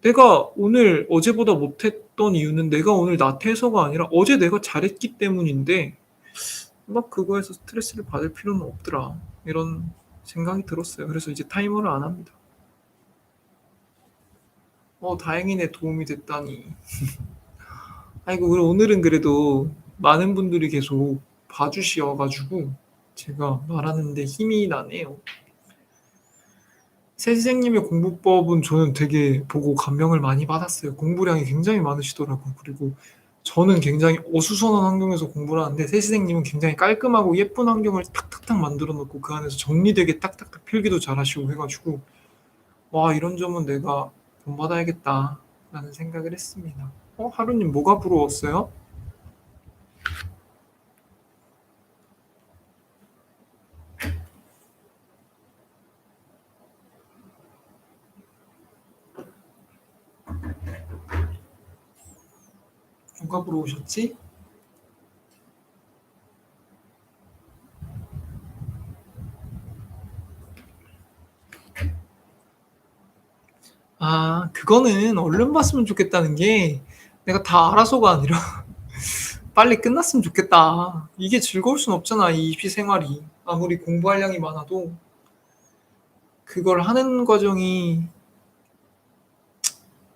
내가 오늘 어제보다 못했던 이유는 내가 오늘 나태해서가 아니라 어제 내가 잘했기 때문인데 막 그거에서 스트레스를 받을 필요는 없더라. 이런 생각이 들었어요. 그래서 이제 타이머를 안 합니다. 다행이네. 도움이 됐다니. 아이고, 그럼 오늘은 그래도 많은 분들이 계속 봐주셔 가지고 제가 말하는데 힘이 나네요. 새 선생님의 공부법은 저는 되게 보고 감명을 많이 받았어요. 공부량이 굉장히 많으시더라고요. 그리고 저는 굉장히 어수선한 환경에서 공부를 하는데 새 선생님은 굉장히 깔끔하고 예쁜 환경을 탁탁탁 만들어 놓고 그 안에서 정리되게 딱딱딱 필기도 잘하시고 해 가지고 '와, 이런 점은 내가 본받아야겠다.'라는 생각을 했습니다. 하루님 뭐가 부러웠어요? 뭐가 부러우셨지? 그거는 얼른 봤으면 좋겠다는 게 내가 다 알아서가 아니라 '빨리 끝났으면 좋겠다.' 이게 즐거울 순 없잖아, 이 입시 생활이. 아무리 공부할 양이 많아도 그걸 하는 과정이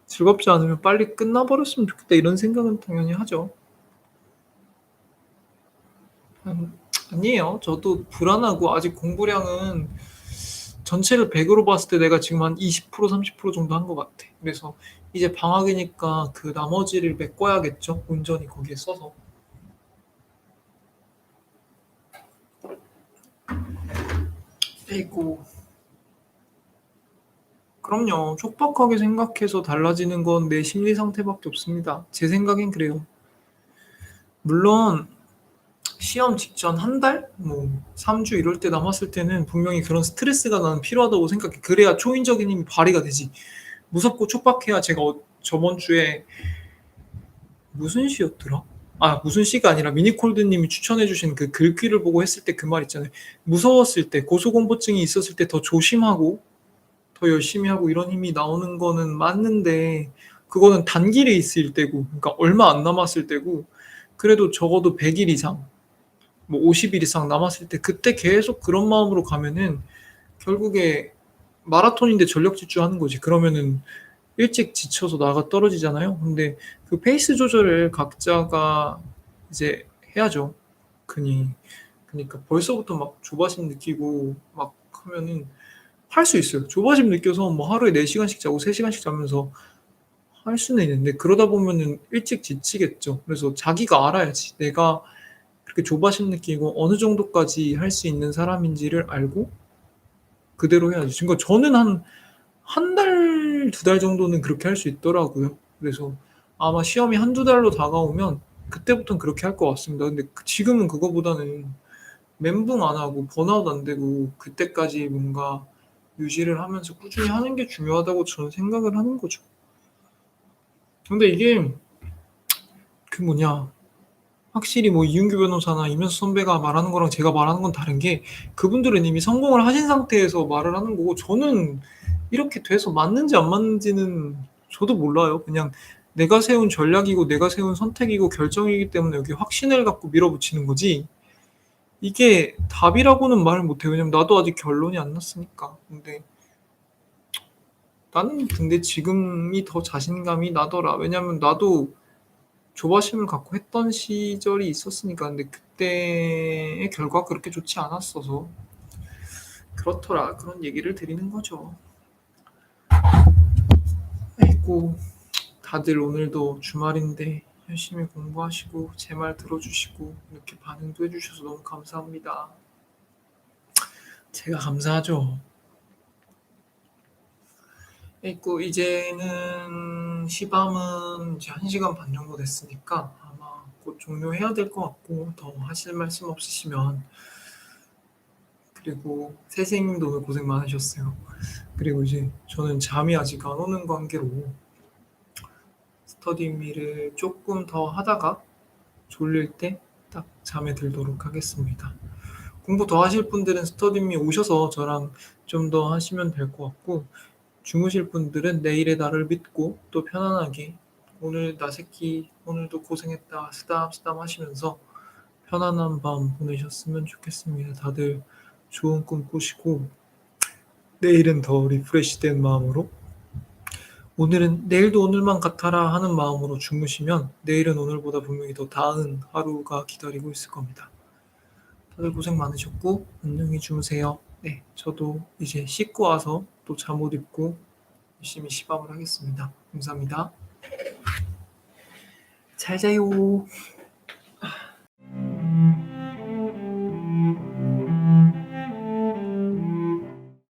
즐겁지 않으면 '빨리 끝나 버렸으면 좋겠다.' 이런 생각은 당연히 하죠. 아니에요. 저도 불안하고 아직 공부량은 전체를 100 으로 봤을 때 내가 지금 한 20% 30% 정도 한 것 같아. 그래서 이제 방학이니까 그 나머지를 메꿔야겠죠, 온전히 거기에 써서. 아이고. 그럼요. 촉박하게 생각해서 달라지는 건 내 심리 상태밖에 없습니다. 제 생각엔 그래요. 물론 시험 직전 한 달? 뭐 3주 이럴 때 남았을 때는 분명히 그런 스트레스가 나는 필요하다고 생각해. 그래야 초인적인 힘이 발휘가 되지. 무섭고 촉박해야 제가 저번 주에 무슨 시였더라? 무슨 시가 아니라 미니콜드 님이 추천해 주신 그 글귀를 보고 했을 때 그 말 있잖아요. 무서웠을 때 고소공포증이 있었을 때 더 조심하고 더 열심히 하고 이런 힘이 나오는 거는 맞는데 그거는 단길에 있을 때고 그러니까 얼마 안 남았을 때고 그래도 적어도 100일 이상 뭐 50일 이상 남았을 때 그때 계속 그런 마음으로 가면은 결국에 마라톤인데 전력 질주하는 거지. 그러면은 일찍 지쳐서 나가 떨어지잖아요. 근데 그 페이스 조절을 각자가 이제 해야죠. 그니 그니까 벌써부터 막 조바심 느끼고 막 하면은 할 수 있어요. 조바심 느껴서 뭐 하루에 4 시간씩 자고 3 시간씩 자면서 할 수는 있는데 그러다 보면은 일찍 지치겠죠. 그래서 자기가 알아야지. 내가 그렇게 조바심 느끼고 어느 정도까지 할 수 있는 사람인지를 알고 그대로 해야지. 그러니까 저는 한 달, 2달 정도는 그렇게 할 수 있더라고요. 그래서 아마 시험이 1-2 달로 다가오면 그때부터는 그렇게 할 것 같습니다. 근데 지금은 그거보다는 멘붕 안 하고 번아웃 안 되고 그때까지 뭔가 유지를 하면서 꾸준히 하는 게 중요하다고 저는 생각을 하는 거죠. 근데 이게 그 뭐냐 확실히 뭐 이윤규 변호사나 이면수 선배가 말하는 거랑 제가 말하는 건 다른 게 그분들은 이미 성공을 하신 상태에서 말을 하는 거고 저는 이렇게 돼서 맞는지 안 맞는지는 저도 몰라요. 그냥 내가 세운 전략이고 내가 세운 선택이고 결정이기 때문에 여기에 확신을 갖고 밀어붙이는 거지 이게 답이라고는 말을 못 해요. 왜냐면 나도 아직 결론이 안 났으니까. 나는 근데 지금이 더 자신감이 나더라. 왜냐면 나도 조바심을 갖고 했던 시절이 있었으니까. 근데 그때의 결과가 그렇게 좋지 않았어서 그렇더라. 그런 얘기를 드리는 거죠. 아이고, 다들 오늘도 주말인데 열심히 공부하시고 제 말 들어주시고 이렇게 반응도 해주셔서 너무 감사합니다. 제가 감사하죠. 아이고, 이제는 시밤은 이제 1시간 반 정도 됐으니까 아마 곧 종료해야 될 것 같고 더 하실 말씀 없으시면 그리고 선생님도 오늘 고생 많으셨어요. 그리고 이제 저는 잠이 아직 안 오는 관계로 스터디미를 조금 더 하다가 졸릴 때 딱 잠에 들도록 하겠습니다. 공부 더 하실 분들은 스터디미 오셔서 저랑 좀 더 하시면 될 것 같고 주무실 분들은 내일의 나를 믿고 또 편안하게 오늘 나 새끼 오늘도 고생했다 쓰담쓰담 하시면서 편안한 밤 보내셨으면 좋겠습니다. 다들 좋은 꿈 꾸시고 내일은 더 리프레시된 마음으로 오늘은 내일도 오늘만 같아라 하는 마음으로 주무시면 내일은 오늘보다 분명히 더 나은 하루가 기다리고 있을 겁니다. 다들 고생 많으셨고 안녕히 주무세요. 네, 저도 이제 씻고 와서 또 잠옷 입고 열심히 시밥을 하겠습니다. 감사합니다. 잘 자요.